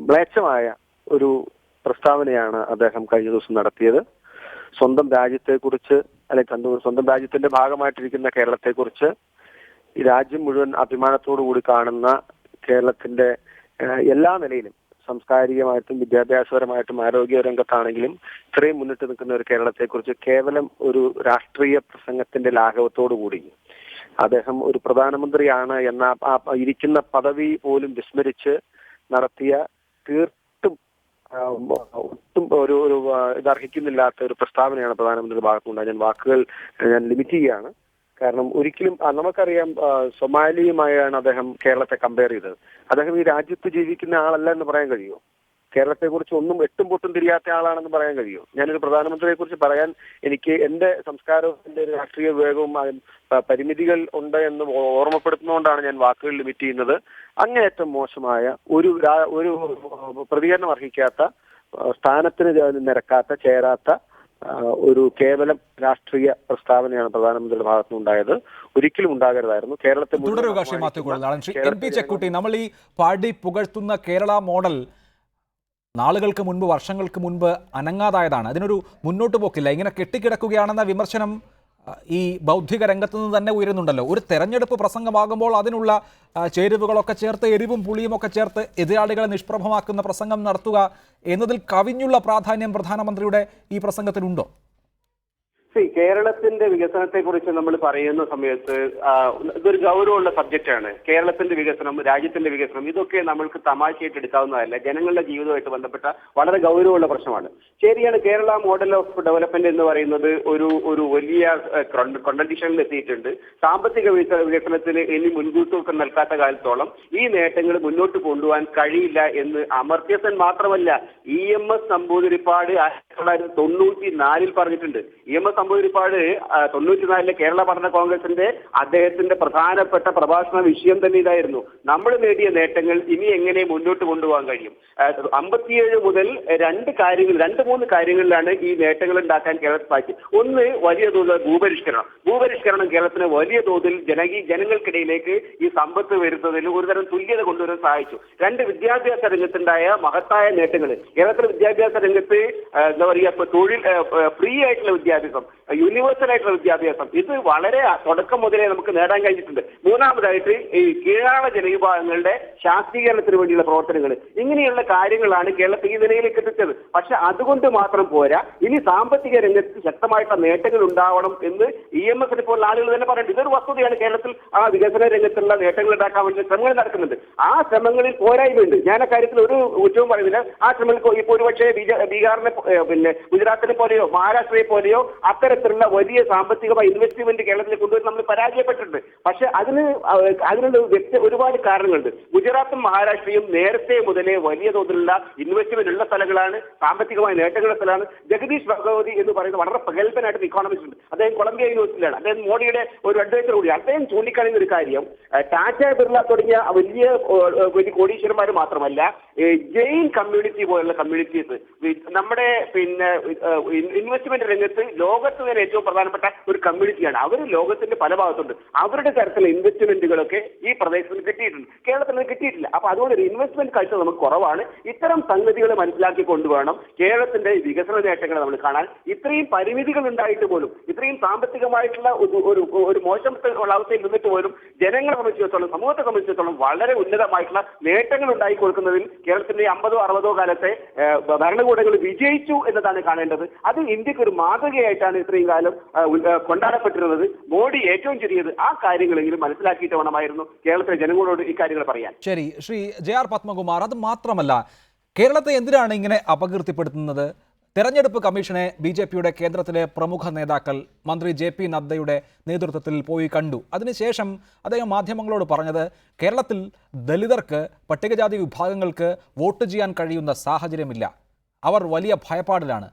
മ്ലേച്ഛമായ ഒരു പ്രസ്താവനയാണ് അദ്ദേഹം കഴിഞ്ഞ ദിവസം നടത്തിയത്. സ്വന്തം രാജ്യത്തെക്കുറിച്ച്, അല്ലെങ്കിൽ സ്വന്തം രാജ്യത്തിന്റെ ഭാഗമായിട്ടിരിക്കുന്ന കേരളത്തെക്കുറിച്ച്, ഈ രാജ്യം മുഴുവൻ അഭിമാനത്തോടു കൂടി കാണുന്ന കേരളത്തിന്റെ എല്ലാ നിലയിലും, സാംസ്കാരികമായിട്ടും വിദ്യാഭ്യാസപരമായിട്ടും ആരോഗ്യ രംഗത്താണെങ്കിലും ഇത്രയും മുന്നിട്ട് നിൽക്കുന്ന ഒരു കേരളത്തെക്കുറിച്ച് കേവലം ഒരു രാഷ്ട്രീയ പ്രസംഗത്തിന്റെ ലാഘവത്തോടു കൂടി അദ്ദേഹം ഒരു പ്രധാനമന്ത്രിയാണ് എന്ന ആ ഇരിക്കുന്ന പദവി പോലും വിസ്മരിച്ച് നടത്തിയ തീർത്തും ഒട്ടും ഒരു ഇതർഹിക്കുന്നില്ലാത്ത ഒരു പ്രസ്താവനയാണ് പ്രധാനമന്ത്രിയുടെ ഭാഗത്തുനിന്നുണ്ടായത്. ഞാൻ ലിമിറ്റ് ചെയ്യുകയാണ്. കാരണം ഒരിക്കലും നമുക്കറിയാം, സൊമാലിയുമായാണ് അദ്ദേഹം കേരളത്തെ കമ്പയർ ചെയ്തത്. അദ്ദേഹം ഈ രാജ്യത്ത് ജീവിക്കുന്ന ആളല്ല എന്ന് പറയാൻ കഴിയുമോ? കേരളത്തെ കുറിച്ച് ഒന്നും എട്ടും പൊട്ടും തിരിയാത്ത ആളാണെന്ന് പറയാൻ കഴിയുമോ? ഞാനൊരു പ്രധാനമന്ത്രിയെ കുറിച്ച് പറയാൻ എനിക്ക് എന്റെ സംസ്കാരവും എന്റെ രാഷ്ട്രീയ വിവേകവും പരിമിതികൾ ഉണ്ട് എന്ന് ഓർമ്മപ്പെടുത്തുന്നതുകൊണ്ടാണ് ഞാൻ വാക്കുകൾ ലിമിറ്റ് ചെയ്യുന്നത്. അങ്ങേയറ്റം മോശമായ ഒരു പ്രതികരണം അർഹിക്കാത്ത, സ്ഥാനത്തിന് നിരക്കാത്ത, ചേരാത്ത ഒരു കേവലം രാഷ്ട്രീയ പ്രസ്താവനയാണ് പ്രധാനമന്ത്രിയുടെ ഭാഗത്തുനിന്നുണ്ടായത്. ഒരിക്കലും ഉണ്ടാകരുതായിരുന്നു. കേരളത്തെ തുടരുക. ശ്രീ മാത്യു കുഴൽനാടൻ, ശ്രീ എൻ പി ചെക്കുട്ടി, നമ്മൾ ഈ പാടി പുകഴ്ത്തുന്ന കേരള മോഡൽ നാളുകൾക്ക് മുൻപ്, വർഷങ്ങൾക്ക് മുൻപ് അനങ്ങാതായതാണ്. അതിനൊരു മുന്നോട്ട് പോക്കില്ല. ഇങ്ങനെ കെട്ടിക്കിടക്കുകയാണെന്ന വിമർശനം ഈ ബൗദ്ധിക രംഗത്ത് നിന്ന് തന്നെ ഉയരുന്നുണ്ടല്ലോ. ഒരു തെരഞ്ഞെടുപ്പ് പ്രസംഗമാകുമ്പോൾ അതിനുള്ള ചേരുവകളൊക്കെ ചേർത്ത്, എരിവും പുളിയും ഒക്കെ ചേർത്ത് എതിരാളികളെ നിഷ്പ്രഭമാക്കുന്ന പ്രസംഗം നടത്തുക എന്നതിൽ കവിഞ്ഞുള്ള പ്രാധാന്യം പ്രധാനമന്ത്രിയുടെ ഈ പ്രസംഗത്തിനുണ്ടോ? കേരളത്തിന്റെ വികസനത്തെ കുറിച്ച് നമ്മൾ പറയുന്ന സമയത്ത് ഇതൊരു ഗൗരവമുള്ള സബ്ജക്റ്റാണ്. കേരളത്തിന്റെ വികസനം, രാജ്യത്തിന്റെ വികസനം, ഇതൊക്കെ നമ്മൾക്ക് തമാശയായിട്ട് എടുക്കാവുന്നതല്ല. ജനങ്ങളുടെ ജീവിതവുമായിട്ട് ബന്ധപ്പെട്ട വളരെ ഗൗരവമുള്ള പ്രശ്നമാണ്. ശരിയാണ്, കേരള മോഡൽ ഓഫ് ഡെവലപ്മെന്റ് എന്ന് പറയുന്നത് ഒരു വലിയ കോൺട്രഡിക്ഷനിൽ എത്തിയിട്ടുണ്ട്. സാമ്പത്തിക വികസനത്തിന് ഇനി മുൻകൂർ നൽകാത്ത കാലത്തോളം ഈ നേട്ടങ്ങൾ മുന്നോട്ട് കൊണ്ടുപോകാൻ കഴിയില്ല എന്ന് അമർത്യസൻ മാത്രമല്ല, EMS നമ്പൂതിരിപ്പാട് 1994 പറഞ്ഞിട്ടുണ്ട്. EMS നമ്പൂതിരിപ്പാട് 94 കേരള പഠന കോൺഗ്രസിന്റെ അദ്ദേഹത്തിന്റെ പ്രധാനപ്പെട്ട പ്രഭാഷണ വിഷയം തന്നെ ഇതായിരുന്നു. നമ്മൾ നേടിയ നേട്ടങ്ങൾ ഇനി എങ്ങനെ മുന്നോട്ട് കൊണ്ടുപോകാൻ കഴിയും. 57 മുതൽ 2-3 കാര്യങ്ങളിലാണ് ഈ നേട്ടങ്ങൾ ഉണ്ടാക്കാൻ കേരളത്തിൽ സാധിച്ചത്. ഒന്ന്, വലിയ തോതിൽ ഭൂപരിഷ്കരണം കേരളത്തിന് വലിയ തോതിൽ ജനങ്ങൾക്കിടയിലേക്ക് ഈ സമ്പത്ത് വരുന്നതിൽ ഒരുതരം തുല്യത കൊണ്ടുവരാൻ സഹായിച്ചു. 2, വിദ്യാഭ്യാസ രംഗത്തുണ്ടായ മഹത്തായ നേട്ടങ്ങൾ. കേരളത്തിലെ വിദ്യാഭ്യാസ രംഗത്ത് എന്താ പറയുക, തൊഴിൽ ഫ്രീ ആയിട്ടുള്ള വിദ്യാഭ്യാസം, യൂണിവേഴ്സൽ ആയിട്ടുള്ള വിദ്യാഭ്യാസം, ഇത് വളരെ തുടക്കം മുതലേ നമുക്ക് നേടാൻ കഴിഞ്ഞിട്ടുണ്ട്. മൂന്നാമതായിട്ട് ഈ കീഴാള ജനവിഭാഗങ്ങളുടെ ശാക്തീകരണത്തിന് വേണ്ടിയുള്ള പ്രവർത്തനങ്ങൾ. ഇങ്ങനെയുള്ള കാര്യങ്ങളാണ് കേരളത്തെ ഈ നിലയിലേക്ക് എത്തിച്ചത്. പക്ഷെ അതുകൊണ്ട് മാത്രം പോരാ, ഇനി സാമ്പത്തിക രംഗത്ത് ശക്തമായിട്ടുള്ള നേട്ടങ്ങൾ ഉണ്ടാവണം എന്ന് EMS പോലുള്ള ആളുകൾ തന്നെ പറയുന്നുണ്ട്. ഇതൊരു വസ്തുതയാണ്. കേരളത്തിൽ ആ വികസന രംഗത്തുള്ള നേട്ടങ്ങൾ ഉണ്ടാക്കാൻ വേണ്ടി ശ്രമങ്ങൾ നടക്കുന്നുണ്ട്. ആ ശ്രമങ്ങളിൽ പോരായ്മയുണ്ട്. ഞാൻ അക്കാര്യത്തിൽ ഒരു കുറ്റവും പറയുന്നില്ല. ആ ശ്രമങ്ങൾ ഇപ്പോൾ ഒരുപക്ഷെ ബീഹാറിനെ, ഗുജറാത്തിനെ പോലെയോ മഹാരാഷ്ട്രയെ പോലെയോ അത്തരത്തിലുള്ള വലിയ സാമ്പത്തികമായ ഇൻവെസ്റ്റ്മെന്റ് കേരളത്തിൽ കൊണ്ടുവരുന്ന നമ്മൾ പരാജയപ്പെട്ടിട്ടുണ്ട്. പക്ഷെ അതിനുള്ള ഒരുപാട് കാരണങ്ങളുണ്ട്. ഗുജറാത്തും മഹാരാഷ്ട്രയും നേരത്തെ മുതലേ വലിയ തോതിലുള്ള ഇൻവെസ്റ്റ്മെന്റ് ഉള്ള സ്ഥലങ്ങളാണ്, സാമ്പത്തികമായ നേട്ടങ്ങളുടെ സ്ഥലമാണ്. ജഗദീഷ് ഭഗവതി എന്ന് പറയുന്ന വളരെ പ്രഗത്ഭനായിട്ടുള്ള ഇക്കോണമിസ്റ്റ് ഉണ്ട്. അദ്ദേഹം കൊളംബിയ യൂണിവേഴ്സിറ്റിയിലാണ്. അദ്ദേഹം മോഡിയുടെ ഒരു അഡ്വൈസർ കൂടിയാണ്. അദ്ദേഹം ചൂണ്ടിക്കാണിക്കുന്ന ഒരു കാര്യം, ടാറ്റ ബിർള തുടങ്ങിയ വലിയ കോടീശ്വരന്മാർ മാത്രമല്ല, ജെയിൻ കമ്മ്യൂണിറ്റി പോലുള്ള കമ്മ്യൂണിറ്റീസ് നമ്മുടെ ഇൻവെസ്റ്റ്മെന്റ് രംഗത്ത് ലോകത്ത് തന്നെ ഏറ്റവും പ്രധാനപ്പെട്ട ഒരു കമ്മ്യൂണിറ്റിയാണ്. അവർ ലോകത്തിന്റെ പല ഭാഗത്തുണ്ട്. അവരുടെ തരത്തിലുള്ള ഇൻവെസ്റ്റ്മെന്റുകളൊക്കെ ഈ പ്രദേശത്തിന് കിട്ടിയിട്ടുണ്ട്, കേരളത്തിന് കിട്ടിയിട്ടില്ല. അപ്പൊ അതുകൊണ്ട് ഒരു ഇൻവെസ്റ്റ്മെന്റ് കാഴ്ച നമുക്ക് കുറവാണ്. ഇത്തരം സംഗതികൾ മനസ്സിലാക്കി കൊണ്ടുവേണം കേരളത്തിന്റെ വികസന നേട്ടങ്ങൾ നമ്മൾ കാണാൻ. ഇത്രയും പരിമിതികൾ ഉണ്ടായിട്ട് പോലും, ഇത്രയും സാമ്പത്തികമായിട്ടുള്ള ഒരു മോശം അവസ്ഥയിൽ നിന്നിട്ട് പോലും ജനങ്ങളെ സംബന്ധിച്ചിടത്തോളം, സമൂഹത്തെ സംബന്ധിച്ചിടത്തോളം വളരെ ഉന്നതമായിട്ടുള്ള നേട്ടങ്ങൾ ഉണ്ടായി കൊടുക്കുന്നതിൽ കേരളത്തിന്റെ 50-60 കാലത്തെ ഭരണകൂടങ്ങൾ വിജയിച്ചു എന്നതാണ് കാണേണ്ടത്. അത് ഇന്ത്യക്ക് ഒരു മാതൃകയായിട്ടാണ് ഇത്രയും കാലം കൊണ്ടാടപ്പെട്ടിരുന്നത്. മോഡി ഏറ്റവും ചെറിയത് ആ കാര്യങ്ങളെങ്കിലും മനസ്സിലാക്കിയിട്ട് വേണമായിരുന്നു കേരളത്തിലെ ജനങ്ങളോട് ഇക്കാര്യങ്ങൾ പറയാൻ. ശരി, ശ്രീ JR പത്മകുമാർ, അത് മാത്രമല്ല, കേരളത്തെ എന്തിനാണ് ഇങ്ങനെ അപകീർത്തിപ്പെടുത്തുന്നത്? തെരഞ്ഞെടുപ്പ് കമ്മീഷനെ BJPയുടെ കേന്ദ്രത്തിലെ പ്രമുഖ നേതാക്കൾ മന്ത്രി JP നദ്ദയുടെ നേതൃത്വത്തിൽ പോയി കണ്ടു. അതിനുശേഷം അദ്ദേഹം മാധ്യമങ്ങളോട് പറഞ്ഞത്, കേരളത്തിൽ ദലിതർക്ക്, പട്ടികജാതി വിഭാഗങ്ങൾക്ക് വോട്ട് ചെയ്യാൻ കഴിയുന്ന സാഹചര്യമില്ല. അവർ വലിയ ഭയപ്പാടിലാണ്.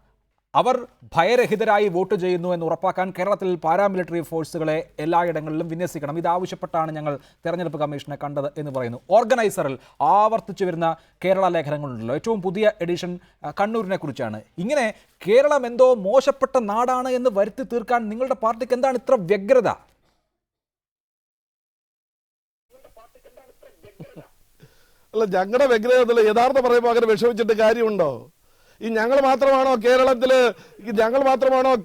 അവർ ഭയരഹിതരായി വോട്ട് ചെയ്യുന്നു എന്ന് ഉറപ്പാക്കാൻ കേരളത്തിൽ പാരാമിലിറ്ററി ഫോഴ്സുകളെ എല്ലായിടങ്ങളിലും വിന്യസിക്കണം. ഇതാവശ്യപ്പെട്ടാണ് ഞങ്ങൾ തെരഞ്ഞെടുപ്പ് കമ്മീഷനെ കണ്ടത് എന്ന് പറയുന്നു. ഓർഗനൈസറിൽ ആവർത്തിച്ചു വരുന്ന കേരള ലേഖനങ്ങളുണ്ടല്ലോ. ഏറ്റവും പുതിയ എഡിഷൻ കണ്ണൂരിനെ കുറിച്ചാണ്. ഇങ്ങനെ കേരളം എന്തോ മോശപ്പെട്ട നാടാണ് എന്ന് വരുത്തി തീർക്കാൻ നിങ്ങളുടെ പാർട്ടിക്ക് എന്താണ് ഇത്ര വ്യഗ്രത? അല്ല, ഞങ്ങളുടെ വ്യഗ്രതയിൽ യഥാർത്ഥ പറയുമ്പോൾ അങ്ങനെ വിഷമിച്ചിട്ട് കാര്യമുണ്ടോ? ഈ ഞങ്ങൾ മാത്രമാണോ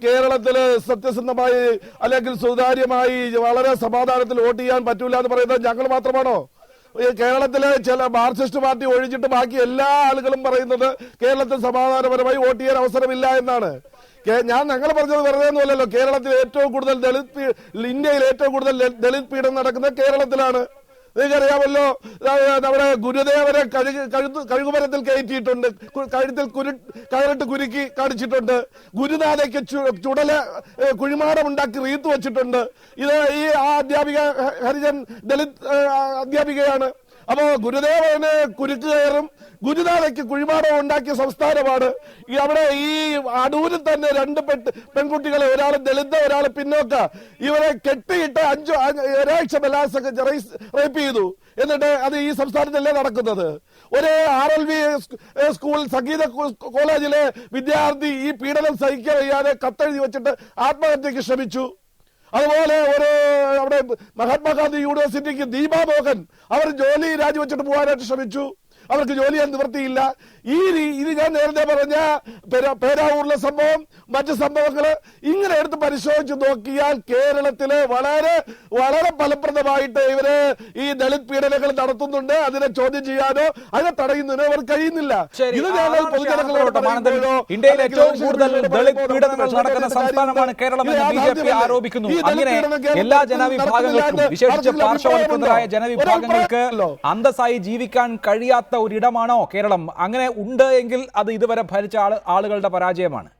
കേരളത്തില് സത്യസന്ധമായി അല്ലെങ്കിൽ സുതാര്യമായി വളരെ സമാധാനത്തിൽ വോട്ട് ചെയ്യാൻ പറ്റൂല എന്ന് പറയുന്നത് ഞങ്ങൾ മാത്രമാണോ? കേരളത്തിലെ ചില മാർക്സിസ്റ്റ് പാർട്ടി ഒഴിച്ചിട്ട് ബാക്കി എല്ലാ ആളുകളും പറയുന്നത് കേരളത്തിൽ സമാധാനപരമായി വോട്ട് ചെയ്യാൻ അവസരമില്ല എന്നാണ്. ഞങ്ങൾ പറഞ്ഞത് വെറുതെ ഒന്നുമല്ലല്ലോ. കേരളത്തിൽ ഏറ്റവും കൂടുതൽ ഇന്ത്യയിൽ ഏറ്റവും കൂടുതൽ ദളിത് പീഡനം നടക്കുന്നത് കേരളത്തിലാണ്. നിങ്ങൾക്കറിയാമല്ലോ, നമ്മുടെ ഗുരുദേവരെ കഴുകുമരത്തിൽ കയറ്റിയിട്ടുണ്ട്, കഴുത്തിൽ കയറിട്ട് കുരുക്കി കാണിച്ചിട്ടുണ്ട്. ഗുരുനാഥയ്ക്ക് കുഴിമാടം ഉണ്ടാക്കി റീത്ത് വെച്ചിട്ടുണ്ട്. ഇത് ഈ അധ്യാപിക ഹരിജൻ ദളിത് അധ്യാപികയാണ്. അപ്പോ ഗുരുദേവന് കുരുക്ക് കയറും, ഗുരുനാഥയ്ക്ക് കുഴിമാടം ഉണ്ടാക്കിയ സംസ്ഥാനമാണ്. അവിടെ ഈ അടൂരിൽ തന്നെ 2 പെൺകുട്ടികളെ, ഒരാൾ ദളിത് ഒരാൾ പിന്നോക്ക, ഇവരെ കെട്ടിയിട്ട് ഒരാഴ്ച ബലാത്സംഗം റേപ്പ് ചെയ്തു. എന്നിട്ട് അത് ഈ സംസ്ഥാനത്തല്ലേ നടക്കുന്നത്? ഒരു RLV സ്കൂൾ സംഗീത കോളേജിലെ വിദ്യാർത്ഥി ഈ പീഡനം സഹിക്കാൻ വയ്യാതെ കത്തെഴുതി വെച്ചിട്ട് ആത്മഹത്യക്ക് ശ്രമിച്ചു. അതുപോലെ അവിടെ മഹാത്മാഗാന്ധി യൂണിവേഴ്സിറ്റിക്ക് ദീപാ മോഹൻ അവർ ജോലി രാജിവെച്ചിട്ട് പോകാനായിട്ട് ശ്രമിച്ചു. അവർക്ക് ജോലി ചെയ്യാൻ നിവൃത്തിയില്ല. ഇത് ഞാൻ നേരത്തെ പറഞ്ഞ പേരാവൂരിലെ സംഭവം, മറ്റു സംഭവങ്ങള് ഇങ്ങനെ എടുത്ത് പരിശോധിച്ച് നോക്കിയാൽ കേരളത്തില് വളരെ വളരെ ഫലപ്രദമായിട്ട് ഇവര് ഈ ദളിത് പീഡനങ്ങൾ നടത്തുന്നുണ്ട്. അതിനെ ചോദ്യം ചെയ്യാനോ അതിനെ തടയുന്നതിനോ അവർ കഴിയുന്നില്ല. ഇത് ഞങ്ങൾ പൊതുജനങ്ങളോട് ഇന്ത്യയിൽ ഏറ്റവും കൂടുതൽ ദളിത് പീഡനങ്ങൾ നടക്കുന്ന സംസ്ഥാനമാണ് കേരളം എന്ന് BJP ആരോപിക്കുന്നു. അങ്ങനെ എല്ലാ ജനവിഭാഗങ്ങൾക്കും, വിശേഷിച്ച് പാർശ്വവൽക്കൃതരായ ജനവിഭാഗങ്ങൾക്ക് അന്തസ്സായി ജീവിക്കാൻ കഴിയാത്ത ഒരിടമാണോ കേരളം? അങ്ങനെ ഉണ്ട് എങ്കിൽ അത് ഇതുവരെ ഭരിച്ച ആളുകളുടെ പരാജയമാണ്.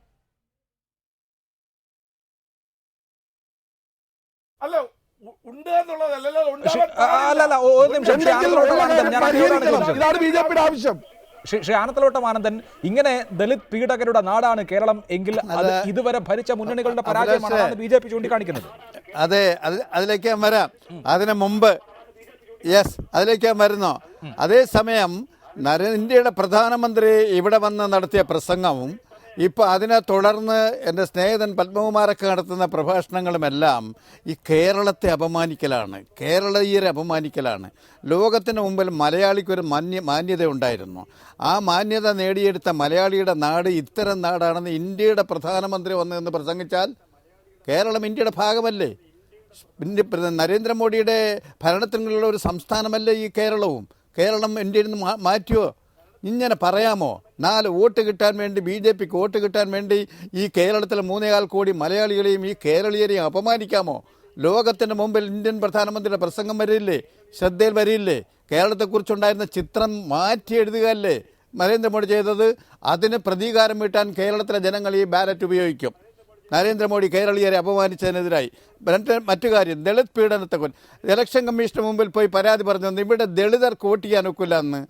ഇതാണ് BJPയുടെ ആവശ്യം. ശ്രീ ആനത്തലവട്ടം ആനന്ദൻ, ഇങ്ങനെ ദളിത് പീഡകരുടെ നാടാണ് കേരളം എങ്കിൽ അത് ഇതുവരെ ഭരിച്ച മുന്നണികളുടെ പരാജയമാണ് BJP ചൂണ്ടിക്കാണിക്കുന്നത്. അതെ, അതിലേക്ക് ഞാൻ വരാം. അതിനു മുമ്പ് അതിലേക്ക് ഞാൻ വരുന്നു. അതേസമയം ഇന്ത്യയുടെ പ്രധാനമന്ത്രി ഇവിടെ വന്ന് നടത്തിയ പ്രസംഗവും ഇപ്പോൾ അതിനെ തുടർന്ന് എൻ്റെ സ്നേഹിതൻ പത്മകുമാരൊക്കെ നടത്തുന്ന പ്രഭാഷണങ്ങളുമെല്ലാം ഈ കേരളത്തെ അപമാനിക്കലാണ്, കേരളീയരെ അപമാനിക്കലാണ്. ലോകത്തിന് മുമ്പിൽ മലയാളിക്കൊരു മാന്യത ഉണ്ടായിരുന്നു. ആ മാന്യത നേടിയെടുത്ത മലയാളിയുടെ നാട് ഇത്തരം നാടാണെന്ന് ഇന്ത്യയുടെ പ്രധാനമന്ത്രി വന്നതെന്ന് പ്രസംഗിച്ചാൽ കേരളം ഇന്ത്യയുടെ ഭാഗമല്ലേ? നരേന്ദ്രമോദിയുടെ ഭരണത്തിനുള്ള ഒരു സംസ്ഥാനമല്ലേ ഈ കേരളവും? കേരളം ഇന്ത്യയിൽ നിന്ന് മാറ്റുമോ? ഇങ്ങനെ പറയാമോ? 4 വോട്ട് കിട്ടാൻ വേണ്ടി, BJPക്ക് വോട്ട് കിട്ടാൻ വേണ്ടി ഈ കേരളത്തിലെ 3.25 കോടി മലയാളികളെയും ഈ കേരളീയരെയും അപമാനിക്കാമോ? ലോകത്തിൻ്റെ മുമ്പിൽ ഇന്ത്യൻ പ്രധാനമന്ത്രിയുടെ പ്രസംഗം വരില്ലേ, ശ്രദ്ധയിൽ വരില്ലേ? കേരളത്തെക്കുറിച്ചുണ്ടായിരുന്ന ചിത്രം മാറ്റി എഴുതുകയല്ലേ നരേന്ദ്രമോദി ചെയ്തത്? അതിന് പ്രതീകാരം വീട്ടാൻ കേരളത്തിലെ ജനങ്ങൾ ഈ ബാലറ്റ് ഉപയോഗിക്കും. നരേന്ദ്രമോദി കേരളീയരെ അപമാനിച്ചതിനെതിരായി. മറ്റു കാര്യം, ദളിത് പീഡനത്തെക്കുറിച്ച് ഇലക്ഷൻ കമ്മീഷന് മുമ്പിൽ പോയി പരാതി പറഞ്ഞു, ഇവിടെ ദളിതർക്ക് വോട്ട് ചെയ്യാൻ ഒക്കില്ല എന്ന്.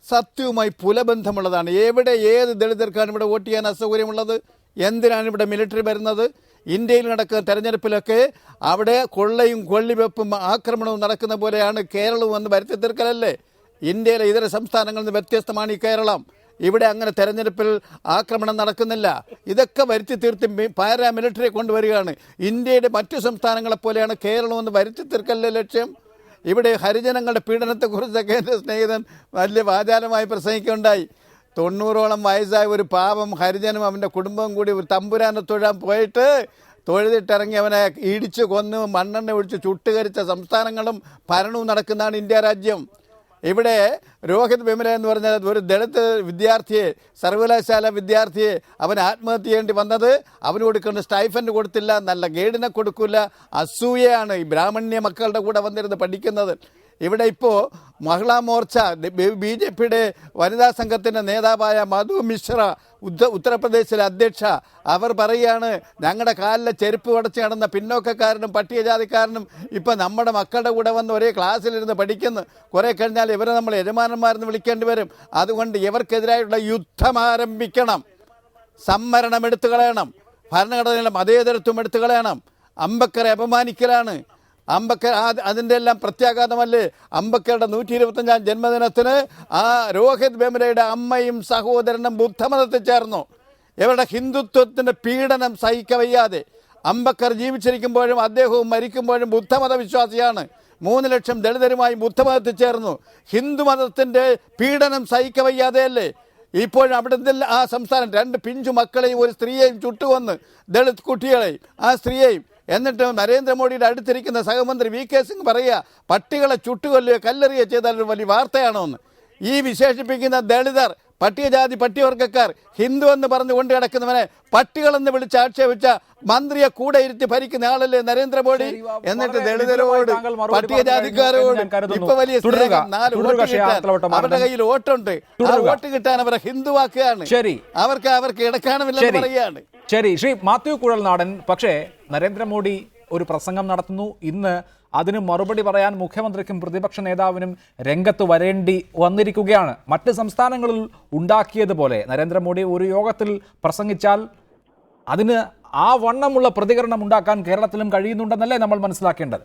സത്യവുമായി പുലബന്ധമുള്ളതാണ്. എവിടെ ഏത് ദളിതർക്കാണ് ഇവിടെ വോട്ട് ചെയ്യാൻ അസൗകര്യമുള്ളത്? എന്തിനാണ് ഇവിടെ മിലിറ്ററി വരുന്നത്? ഇന്ത്യയിൽ നടക്കുന്ന തെരഞ്ഞെടുപ്പിലൊക്കെ അവിടെ കൊള്ളയും കൊള്ളിവെപ്പും ആക്രമണവും നടക്കുന്ന പോലെയാണ് കേരളവും എന്ന് വരുത്തി തീർക്കലല്ലേ? ഇന്ത്യയിലെ ഇതര സംസ്ഥാനങ്ങളിൽ നിന്ന് വ്യത്യസ്തമാണ് ഈ കേരളം. ഇവിടെ അങ്ങനെ തെരഞ്ഞെടുപ്പിൽ ആക്രമണം നടക്കുന്നില്ല. ഇതൊക്കെ വരുത്തി തീർത്ത് പാരാമിലിറ്ററിയെ കൊണ്ടുവരികയാണ്. ഇന്ത്യയുടെ മറ്റു സംസ്ഥാനങ്ങളെപ്പോലെയാണ് കേരളമെന്ന് വരുത്തി തീർക്കല്ലേ ലക്ഷ്യം? ഇവിടെ ഹരിജനങ്ങളുടെ പീഡനത്തെക്കുറിച്ചൊക്കെ എൻ്റെ സ്നേഹിതൻ വലിയ വാചാലമായി പ്രസംഗിക്കുകയുണ്ടായി. 90ഓളം വയസ്സായ ഒരു പാവം ഹരിജനും അവൻ്റെ കുടുംബവും കൂടി ഒരു തമ്പുരാനെ തൊഴാൻ പോയിട്ട് തൊഴുതിട്ടിറങ്ങി അവനെ ഇടിച്ച് കൊന്ന് മണ്ണെണ്ണ ഒഴിച്ച് ചുട്ടുകരിച്ച സംസ്ഥാനങ്ങളും ഭരണവും നടക്കുന്നതാണ് ഇന്ത്യ രാജ്യം. ഇവിടെ രോഹിത് വെമുല എന്ന് പറഞ്ഞാൽ ഒരു ദളിത് വിദ്യാർത്ഥിയെ, സർവകലാശാല വിദ്യാർത്ഥിയെ അവൻ ആത്മഹത്യ ചെയ്യേണ്ടി വന്നത് അവന് കൊടുക്കുന്ന സ്റ്റൈഫൻഡ് കൊടുത്തില്ല, നല്ല ഗൈഡിനെ കൊടുക്കില്ല. അസൂയയാണ് ഈ ബ്രാഹ്മണ്യ മക്കളുടെ കൂടെ വന്നിരുന്ന് പഠിക്കുന്നത്. ഇവിടെ ഇപ്പോൾ മഹിളാ മോർച്ച BJPയുടെ വനിതാ സംഘത്തിൻ്റെ നേതാവായ മധു മിശ്ര, ഉത്തർപ്രദേശിലെ അധ്യക്ഷ, അവർ പറയുകയാണ് ഞങ്ങളുടെ കാലിലെ ചെരുപ്പ് ഉടച്ച് നടന്ന പിന്നോക്കക്കാരനും പട്ടികജാതിക്കാരനും ഇപ്പം നമ്മുടെ മക്കളുടെ കൂടെ വന്ന് ഒരേ ക്ലാസ്സിലിരുന്ന് പഠിക്കുന്നു. കുറേ കഴിഞ്ഞാൽ ഇവരെ നമ്മൾ യജമാനന്മാരെന്ന് വിളിക്കേണ്ടി വരും. അതുകൊണ്ട് ഇവർക്കെതിരായിട്ടുള്ള യുദ്ധം ആരംഭിക്കണം. സംവരണം എടുത്തു കളയണം. ഭരണഘടനയിലെ മതേതരത്വം എടുത്തു കളയണം. അംബേദ്കറെ അപമാനിക്കലാണ്. അംബേദ്കർ അതിൻ്റെ എല്ലാം പ്രത്യാഘാതമല്ലേ? അംബേദ്കറുടെ 125ാം ജന്മദിനത്തിന് ആ രോഹിത് വെമുലയുടെ അമ്മയും സഹോദരനും ബുദ്ധമതത്തിൽ ചേർന്നു. ഇവരുടെ ഹിന്ദുത്വത്തിൻ്റെ പീഡനം സഹിക്കവയ്യാതെ അംബേദ്കർ ജീവിച്ചിരിക്കുമ്പോഴും അദ്ദേഹവും മരിക്കുമ്പോഴും ബുദ്ധമത വിശ്വാസിയാണ്. 3 ലക്ഷം ദളിതരുമായി ബുദ്ധമതത്തിൽ ചേർന്നു. ഹിന്ദുമതത്തിൻ്റെ പീഡനം സഹിക്കവയ്യാതെയല്ലേ ഇപ്പോഴും അവിടെ ആ സംസ്ഥാനം 2 പിഞ്ചു മക്കളെയും ഒരു സ്ത്രീയെയും ചുട്ടുകൊന്ന്, ദളിത് കുട്ടികളെയും ആ സ്ത്രീയെയും. എന്നിട്ട് നരേന്ദ്രമോദിയുടെ അടുത്തിരിക്കുന്ന സഹമന്ത്രി VK സിംഗ് പറയുക പട്ടികളെ ചുട്ടുകൊല്ലുകയോ കല്ലെറിയോ ചെയ്താൽ ഒരു വലിയ വാർത്തയാണോ എന്ന്. ഈ വിശേഷിപ്പിക്കുന്ന ദളിതർ പട്ടികജാതി പട്ടികവർഗക്കാർ ഹിന്ദു എന്ന് പറഞ്ഞ് കൊണ്ട് കിടക്കുന്നവനെ പട്ടികളെന്ന് വിളിച്ച് ആക്ഷേപിച്ച മന്ത്രിയെ കൂടെ ഇരുത്തി ഭരിക്കുന്ന ആളല്ലേ നരേന്ദ്രമോദി? എന്നിട്ട് ദളിതരോട് പട്ടികജാതിക്കാരോട് ഇപ്പൊ വലിയ സ്നേഹം, 4 വോട്ട് കിട്ടാൻ അവരുടെ കയ്യിൽ വോട്ടുണ്ട്, ആ വോട്ട് കിട്ടാൻ അവരെ ഹിന്ദുവാക്കുകയാണ്. അവർക്ക് ഇടക്കാണമില്ലെന്ന് പറയുകയാണ്. ശരി, ശ്രീ മാത്യു കുഴൽനാടൻ, പക്ഷേ നരേന്ദ്രമോദി ഒരു പ്രസംഗം നടത്തുന്നു. ഇന്ന് അതിന് മറുപടി പറയാൻ മുഖ്യമന്ത്രിക്കും പ്രതിപക്ഷ നേതാവിനും രംഗത്ത് വരേണ്ടി വന്നിരിക്കുകയാണ്. മറ്റ് സംസ്ഥാനങ്ങളിൽ ഉണ്ടാക്കിയതുപോലെ നരേന്ദ്രമോദി ഒരു യോഗത്തിൽ പ്രസംഗിച്ചാൽ അതിന് ആ വണ്ണമുള്ള പ്രതികരണം ഉണ്ടാക്കാൻ കേരളത്തിലും കഴിയുന്നുണ്ടെന്നല്ലേ നമ്മൾ മനസ്സിലാക്കേണ്ടത്?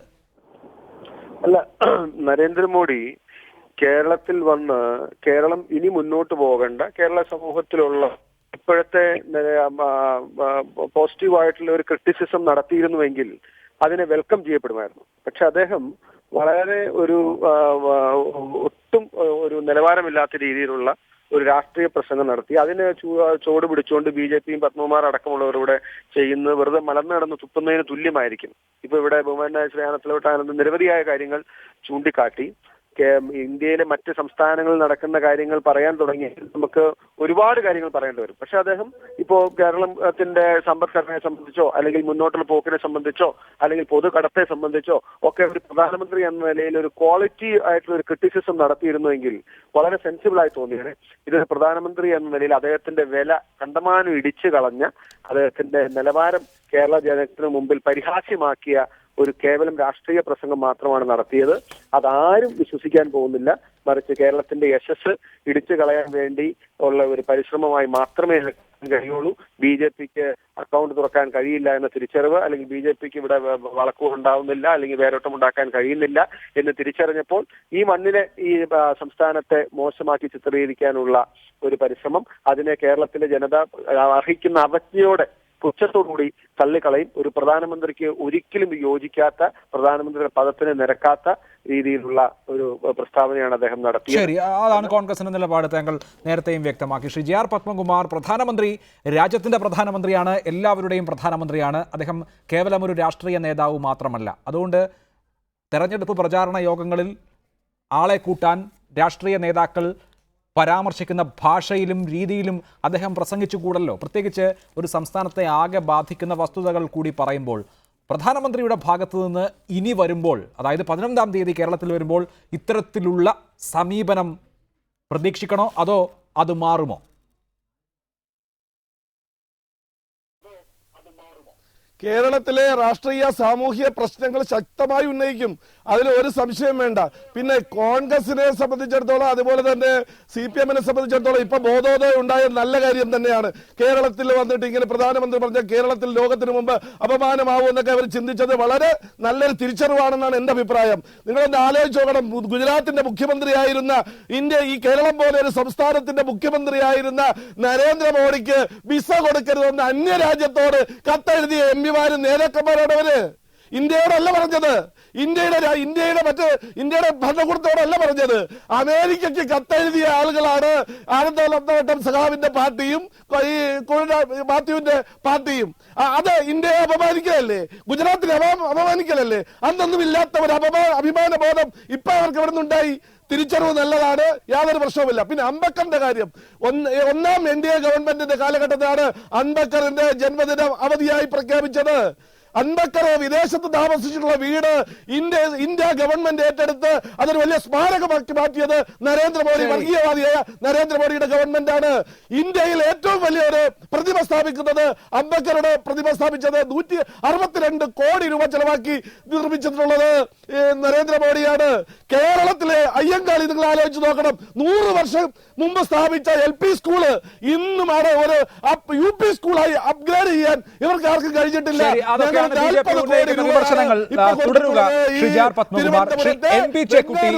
അല്ല, നരേന്ദ്രമോദി കേരളത്തിൽ വന്ന് കേരളം ഇനി മുന്നോട്ട് പോകേണ്ട കേരള സമൂഹത്തിലുള്ള ഇപ്പോഴത്തെ പോസിറ്റീവായിട്ടുള്ള ഒരു ക്രിറ്റിസിസം നടത്തിയിരുന്നുവെങ്കിൽ അതിനെ വെൽക്കം ചെയ്യപ്പെടുമായിരുന്നു. പക്ഷെ അദ്ദേഹം വളരെ ഒട്ടും ഒരു നിലവാരമില്ലാത്ത രീതിയിലുള്ള ഒരു രാഷ്ട്രീയ പ്രസംഗം നടത്തി. അതിന് ചുവട് പിടിച്ചുകൊണ്ട് BJPയും പത്മകുമാർ അടക്കമുള്ളവരുടെ ചെയ്യുന്നത് വെറുതെ മലർന്നു കിടന്ന് തുപ്പുന്നതിന് തുല്യമായിരിക്കും. ഇപ്പൊ ഇവിടെ ബഹുമാനായ ശ്രീ ആനത്തലവട്ടാനന്ദൻ നിരവധിയായ കാര്യങ്ങൾ ചൂണ്ടിക്കാട്ടി. ഇന്ത്യയിലെ മറ്റ് സംസ്ഥാനങ്ങളിൽ നടക്കുന്ന കാര്യങ്ങൾ പറയാൻ തുടങ്ങി നമുക്ക് ഒരുപാട് കാര്യങ്ങൾ പറയേണ്ടി വരും. പക്ഷെ അദ്ദേഹം ഇപ്പോ കേരളത്തിന്റെ സമ്പദ്ഘടനയെ സംബന്ധിച്ചോ അല്ലെങ്കിൽ മുന്നോട്ടുള്ള പോക്കിനെ സംബന്ധിച്ചോ അല്ലെങ്കിൽ പൊതുകടത്തെ സംബന്ധിച്ചോ ഒക്കെ ഒരു പ്രധാനമന്ത്രി എന്ന നിലയിൽ ഒരു ക്വാളിറ്റി ആയിട്ടുള്ള ഒരു ക്രിറ്റിസിസം നടത്തിയിരുന്നുവെങ്കിൽ വളരെ സെൻസിബിൾ ആയി തോന്നിയാണ്. ഇത് പ്രധാനമന്ത്രി എന്ന നിലയിൽ അദ്ദേഹത്തിന്റെ വില കണ്ടമാനം ഇടിച്ചു കളഞ്ഞ അദ്ദേഹത്തിന്റെ നിലവാരം കേരള ജനത്തിന് മുമ്പിൽ പരിഹാസ്യമാക്കിയ ഒരു കേവലം രാഷ്ട്രീയ പ്രസംഗം മാത്രമാണ് നടത്തിയത്. അതാരും വിശ്വസിക്കാൻ പോകുന്നില്ല. മറിച്ച് കേരളത്തിന്റെ യശസ് ഇടിച്ചു കളയാൻ വേണ്ടി ഉള്ള ഒരു പരിശ്രമമായി മാത്രമേ കഴിയുള്ളൂ. BJPക്ക് അക്കൗണ്ട് തുറക്കാൻ കഴിയില്ല എന്ന തിരിച്ചറിവ്, അല്ലെങ്കിൽ BJPക്ക് ഇവിടെ വളക്കൂറുണ്ടാവുന്നില്ല, അല്ലെങ്കിൽ വേരോട്ടം ഉണ്ടാക്കാൻ കഴിയുന്നില്ല എന്ന് തിരിച്ചറിഞ്ഞപ്പോൾ ഈ മണ്ണിനെ, ഈ സംസ്ഥാനത്തെ മോശമാക്കി ചിത്രീകരിക്കാനുള്ള ഒരു പരിശ്രമം, അതിനെ കേരളത്തിലെ ജനത അർഹിക്കുന്ന അവജ്ഞയോടെ പുച്ഛത്തോടുകൂടി തള്ളിക്കളയും. ഒരു പ്രധാനമന്ത്രിക്ക് ഒരിക്കലും യോജിക്കാത്ത, പ്രധാനമന്ത്രിയുടെ പദത്തിന് നിരക്കാത്ത രീതിയിലുള്ള ഒരു പ്രസ്താവനയാണ് അദ്ദേഹം നടത്തിയത്. ശരി, അതാണ് കോൺഗ്രസിന്റെ നിലപാട്. താങ്കൾ നേരത്തെയും വ്യക്തമാക്കി. ശ്രീ JR പത്മകുമാർ, പ്രധാനമന്ത്രി രാജ്യത്തിന്റെ പ്രധാനമന്ത്രിയാണ്, എല്ലാവരുടെയും പ്രധാനമന്ത്രിയാണ്. അദ്ദേഹം കേവലം ഒരു രാഷ്ട്രീയ നേതാവ് മാത്രമല്ല. അതുകൊണ്ട് തെരഞ്ഞെടുപ്പ് പ്രചാരണ യോഗങ്ങളിൽ ആളെ കൂട്ടാൻ രാഷ്ട്രീയ നേതാക്കൾ പരാമർശിക്കുന്ന ഭാഷയിലും രീതിയിലും അദ്ദേഹം പ്രസംഗിച്ചുകൂടല്ലോ. പ്രത്യേകിച്ച് ഒരു സംസ്ഥാനത്തെ ആകെ ബാധിക്കുന്ന വസ്തുതകൾ കൂടി പറയുമ്പോൾ പ്രധാനമന്ത്രിയുടെ ഭാഗത്തു നിന്ന് ഇനി വരുമ്പോൾ, അതായത് 15-ാം തീയതി കേരളത്തിൽ വരുമ്പോൾ ഇത്തരത്തിലുള്ള സമീപനം പ്രതീക്ഷിക്കണോ അതോ അത് മാറുമോ? കേരളത്തിലെ രാഷ്ട്രീയ സാമൂഹിക പ്രശ്നങ്ങൾ ശക്തമായി ഉന്നയിക്കും, അതിൽ ഒരു സംശയം വേണ്ട. പിന്നെ കോൺഗ്രസിനെ സംബന്ധിച്ചിടത്തോളം, അതുപോലെ തന്നെ CPM-നെ സംബന്ധിച്ചിടത്തോളം ഇപ്പൊ ബോധോദയം ഉണ്ടായ നല്ല കാര്യം തന്നെയാണ്. കേരളത്തിൽ വന്നിട്ട് ഇങ്ങനെ പ്രധാനമന്ത്രി പറഞ്ഞ കേരളത്തിൽ ലോകത്തിന് മുമ്പ് അപമാനമാവും എന്നൊക്കെ അവർ ചിന്തിച്ചത് വളരെ നല്ലൊരു തിരിച്ചറിവാണെന്നാണ് എന്റെ അഭിപ്രായം. നിങ്ങളൊന്ന് ആലോചിച്ച് നോക്കണം, ഗുജറാത്തിന്റെ മുഖ്യമന്ത്രിയായിരുന്ന ഈ കേരളം പോലെ ഒരു സംസ്ഥാനത്തിന്റെ മുഖ്യമന്ത്രിയായിരുന്ന നരേന്ദ്രമോദിക്ക് വിസ കൊടുക്കരുതെന്ന് അന്യരാജ്യത്തോട് കത്തെഴുതിയ MPമാരും നേതാക്കന്മാരോടവര് ഇന്ത്യയോടല്ല പറഞ്ഞത്, ഇന്ത്യയുടെ ഭരണകൂടത്തോടല്ല പറഞ്ഞത്, അമേരിക്കയ്ക്ക് കത്തെഴുതിയ ആളുകളാണ് ആനന്ദവട്ടം സഖാവിന്റെ പാർട്ടിയും ഈ മാത്യുവിന്റെ പാർട്ടിയും. അത് ഇന്ത്യയെ അപമാനിക്കലല്ലേ, ഗുജറാത്തിനെ അപമാനിക്കലല്ലേ? അന്നൊന്നും ഇല്ലാത്ത ഒരു അഭിമാന ബോധം ഇപ്പൊ അവർക്ക് എവിടെ നിന്നുണ്ടായി? തിരിച്ചറിവ് നല്ലതാണ്, യാതൊരു പ്രശ്നവുമില്ല. പിന്നെ അംബേദ്കറിന്റെ കാര്യം, ഒന്നാം NDA ഗവൺമെന്റിന്റെ കാലഘട്ടത്തിലാണ് അംബേദ്കറിന്റെ ജന്മദിനം അവധിയായി പ്രഖ്യാപിച്ചത്. അംബേദ്കർ വിദേശത്ത് താമസിച്ചിട്ടുള്ള വീട് ഇന്ത്യ ഗവൺമെന്റ് ഏറ്റെടുത്ത് അതൊരു വലിയ സ്മാരകമാക്കി മാറ്റിയത് നരേന്ദ്രമോദി, വർഗീയവാദിയായ നരേന്ദ്രമോദിയുടെ ഗവൺമെന്റാണ്. ഇന്ത്യയിൽ ഏറ്റവും വലിയൊരു പ്രതിമ സ്ഥാപിക്കുന്നത്, അംബേദ്കറുടെ പ്രതിമ സ്ഥാപിച്ചത് 162 കോടി രൂപ ചെലവാക്കി നിർമ്മിച്ചിട്ടുള്ളത് നരേന്ദ്രമോദിയാണ്. കേരളത്തിലെ അയ്യങ്കാളി നിങ്ങൾ ആലോചിച്ച് നോക്കണം, 100 വർഷം മുമ്പ് സ്ഥാപിച്ച LP സ്കൂള് ഇന്നും അവിടെ ഒരു UP സ്കൂളായി അപ്ഗ്രേഡ് ചെയ്യാൻ ഇവർക്ക് ആർക്കും കഴിഞ്ഞിട്ടില്ല. വിമർശനങ്ങൾ തുടരുക. ശ്രീ JR പത്മകുമാർ, ശ്രീ MP ചേക്കുട്ടി,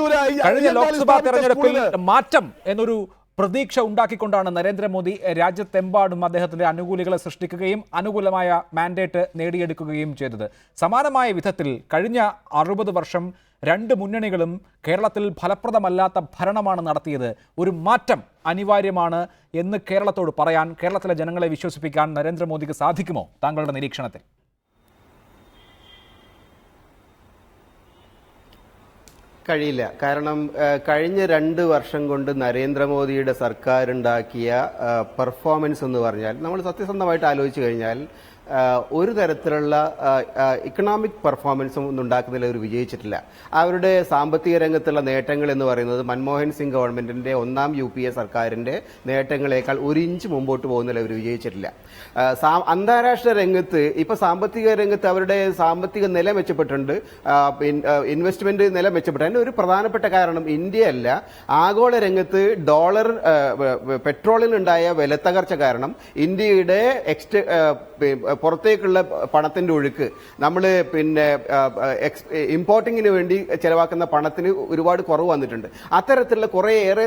കഴിഞ്ഞ ലോക്സഭാ തെരഞ്ഞെടുപ്പിൽ മാറ്റം എന്നൊരു പ്രതീക്ഷ ഉണ്ടാക്കിക്കൊണ്ടാണ് നരേന്ദ്രമോദി രാജ്യത്തെമ്പാടും അദ്ദേഹത്തിന്റെ അനുകൂലികളെ സൃഷ്ടിക്കുകയും അനുകൂലമായ മാൻഡേറ്റ് നേടിയെടുക്കുകയും ചെയ്തത്. സമാനമായ വിധത്തിൽ കഴിഞ്ഞ 60 വർഷം 2 മുന്നണികളും കേരളത്തിൽ ഫലപ്രദമല്ലാത്ത ഭരണമാണ് നടത്തിയത്. ഒരു മാറ്റം അനിവാര്യമാണ് എന്ന് കേരളത്തോട് പറയാൻ, കേരളത്തിലെ ജനങ്ങളെ വിശ്വസിപ്പിക്കാൻ നരേന്ദ്രമോദിക്ക് സാധിക്കുമോ താങ്കളുടെ നിരീക്ഷണത്തിൽ? കഴിയില്ല. കാരണം കഴിഞ്ഞ 2 വർഷം കൊണ്ട് നരേന്ദ്രമോദിയുടെ സർക്കാർ ഉണ്ടാക്കിയ പെർഫോമൻസ് എന്ന് പറഞ്ഞാൽ നമ്മൾ സത്യസന്ധമായിട്ട് ആലോചിച്ച് കഴിഞ്ഞാൽ ഒരു തരത്തിലുള്ള ഇക്കണോമിക് പെർഫോമൻസും ഒന്നും ഉണ്ടാക്കുന്നതിൽ അവർ വിജയിച്ചിട്ടില്ല. അവരുടെ സാമ്പത്തിക രംഗത്തുള്ള നേട്ടങ്ങൾ എന്ന് പറയുന്നത് മൻമോഹൻ സിംഗ് ഗവൺമെന്റിന്റെ 1ാം UPA സർക്കാരിന്റെ നേട്ടങ്ങളെക്കാൾ 1 ഇഞ്ച് മുമ്പോട്ട് പോകുന്നതിൽ അവർ വിജയിച്ചിട്ടില്ല. അന്താരാഷ്ട്ര രംഗത്ത് ഇപ്പൊ സാമ്പത്തിക രംഗത്ത് അവരുടെ സാമ്പത്തിക നില മെച്ചപ്പെട്ടിട്ടുണ്ട്, ഇൻവെസ്റ്റ്മെന്റ് നില മെച്ചപ്പെട്ടു. അതിന്റെ ഒരു പ്രധാനപ്പെട്ട കാരണം ഇന്ത്യയല്ല, ആഗോള രംഗത്ത് ഡോളർ പെട്രോളിനുണ്ടായ വിലത്തകർച്ച കാരണം ഇന്ത്യയുടെ പുറത്തേക്കുള്ള പണത്തിന്റെ ഒഴുക്ക്, നമ്മൾ ഇമ്പോർട്ടിങ്ങിന് വേണ്ടി ചെലവാക്കുന്ന പണത്തിന് ഒരുപാട് കുറവ് വന്നിട്ടുണ്ട്. അത്തരത്തിലുള്ള കുറേയേറെ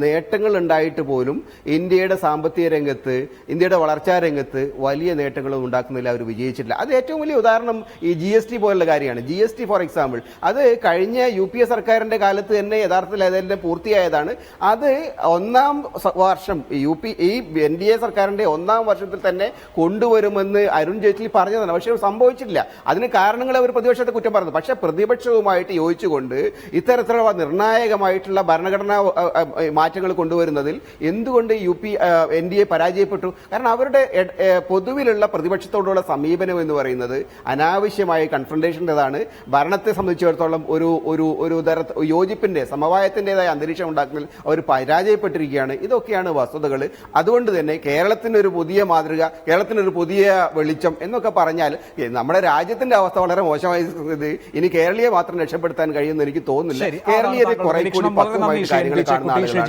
നേട്ടങ്ങൾ ഉണ്ടായിട്ട് പോലും ഇന്ത്യയുടെ സാമ്പത്തിക രംഗത്ത്, ഇന്ത്യയുടെ വളർച്ചാ രംഗത്ത് വലിയ നേട്ടങ്ങൾ ഉണ്ടാക്കുന്നതിൽ അവർ വിജയിച്ചിട്ടില്ല. അത് ഏറ്റവും വലിയ ഉദാഹരണം ഈ GST പോലുള്ള കാര്യമാണ്. GST ഫോർ എക്സാമ്പിൾ, അത് കഴിഞ്ഞ UPA സർക്കാരിന്റെ കാലത്ത് തന്നെ യഥാർത്ഥത്തിൽ അതെല്ലാം പൂർത്തിയായതാണ്. അത് 1ാം വർഷം ഈ NDA സർക്കാരിന്റെ 1ാം വർഷത്തിൽ തന്നെ കൊണ്ടുവരുമെന്ന് അരുൺ ജെയ്റ്റ്ലി പറഞ്ഞതാണ്. പക്ഷേ സംഭവിച്ചില്ല. അതിന് കാരണങ്ങൾ അവർ പ്രതിപക്ഷത്തെ കുറ്റം പറഞ്ഞു. പക്ഷേ പ്രതിപക്ഷവുമായിട്ട് യോജിച്ചുകൊണ്ട് ഇത്തരത്തിലുള്ള നിർണായകമായിട്ടുള്ള ഭരണഘടനാ മാറ്റങ്ങൾ കൊണ്ടുവരുന്നതിൽ എന്തുകൊണ്ട് NDA പരാജയപ്പെട്ടു? കാരണം അവരുടെ പൊതുവിലുള്ള പ്രതിപക്ഷത്തോടുള്ള സമീപനം എന്ന് പറയുന്നത് അനാവശ്യമായ കൺഫ്രണ്ടേഷൻ്റെതാണ്. ഭരണത്തെ സംബന്ധിച്ചിടത്തോളം ഒരു യോജിപ്പിന്റെ സമവായത്തിൻ്റെതായ അന്തരീക്ഷം ഉണ്ടാക്കുന്നതിൽ അവർ പരാജയപ്പെട്ടിരിക്കുകയാണ്. ഇതൊക്കെയാണ് വസ്തുതകൾ. അതുകൊണ്ട് തന്നെ കേരളത്തിനൊരു പുതിയ മാതൃക, കേരളത്തിനൊരു പുതിയ വെളിച്ചം എന്നൊക്കെ പറഞ്ഞാൽ നമ്മുടെ രാജ്യത്തിന്റെ അവസ്ഥ വളരെ മോശമായി. ഇനി കേരളീയെ മാത്രം രക്ഷപ്പെടുത്താൻ കഴിയുമെന്ന് എനിക്ക് തോന്നുന്നില്ല. കേരളീയരെ കുറെ കൂടി പക്വമായിട്ട് കാര്യങ്ങൾ കാണുന്ന ആളുകളാണ്.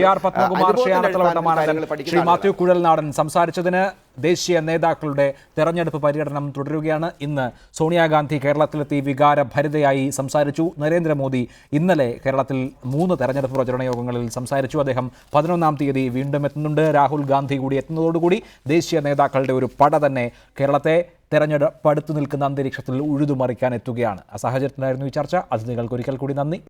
ശ്രീ മാത്യു കുഴൽനാടൻ സംസാരിച്ചതിന്. ദേശീയ നേതാക്കളുടെ തെരഞ്ഞെടുപ്പ് പര്യടനം തുടരുകയാണ്. ഇന്ന് സോണിയാഗാന്ധി കേരളത്തിലെത്തി വികാരഭരിതയായി സംസാരിച്ചു. നരേന്ദ്രമോദി ഇന്നലെ കേരളത്തിൽ 3 തെരഞ്ഞെടുപ്പ് പ്രചരണ യോഗങ്ങളിൽ സംസാരിച്ചു. അദ്ദേഹം 11ാം തീയതി വീണ്ടും എത്തുന്നുണ്ട്. രാഹുൽ ഗാന്ധി കൂടി എത്തുന്നതോടുകൂടി ദേശീയ നേതാക്കളുടെ ഒരു പട തന്നെ കേരളത്തെ തെരഞ്ഞെടുപ്പ് അടുത്തു നിൽക്കുന്ന അന്തരീക്ഷത്തിൽ ഉഴുതുമറിക്കാൻ എത്തുകയാണ്. ആ സാഹചര്യത്തിലായിരുന്നു ഈ ചർച്ച. അതിഥികൾക്ക് ഒരിക്കൽ കൂടി നന്ദി.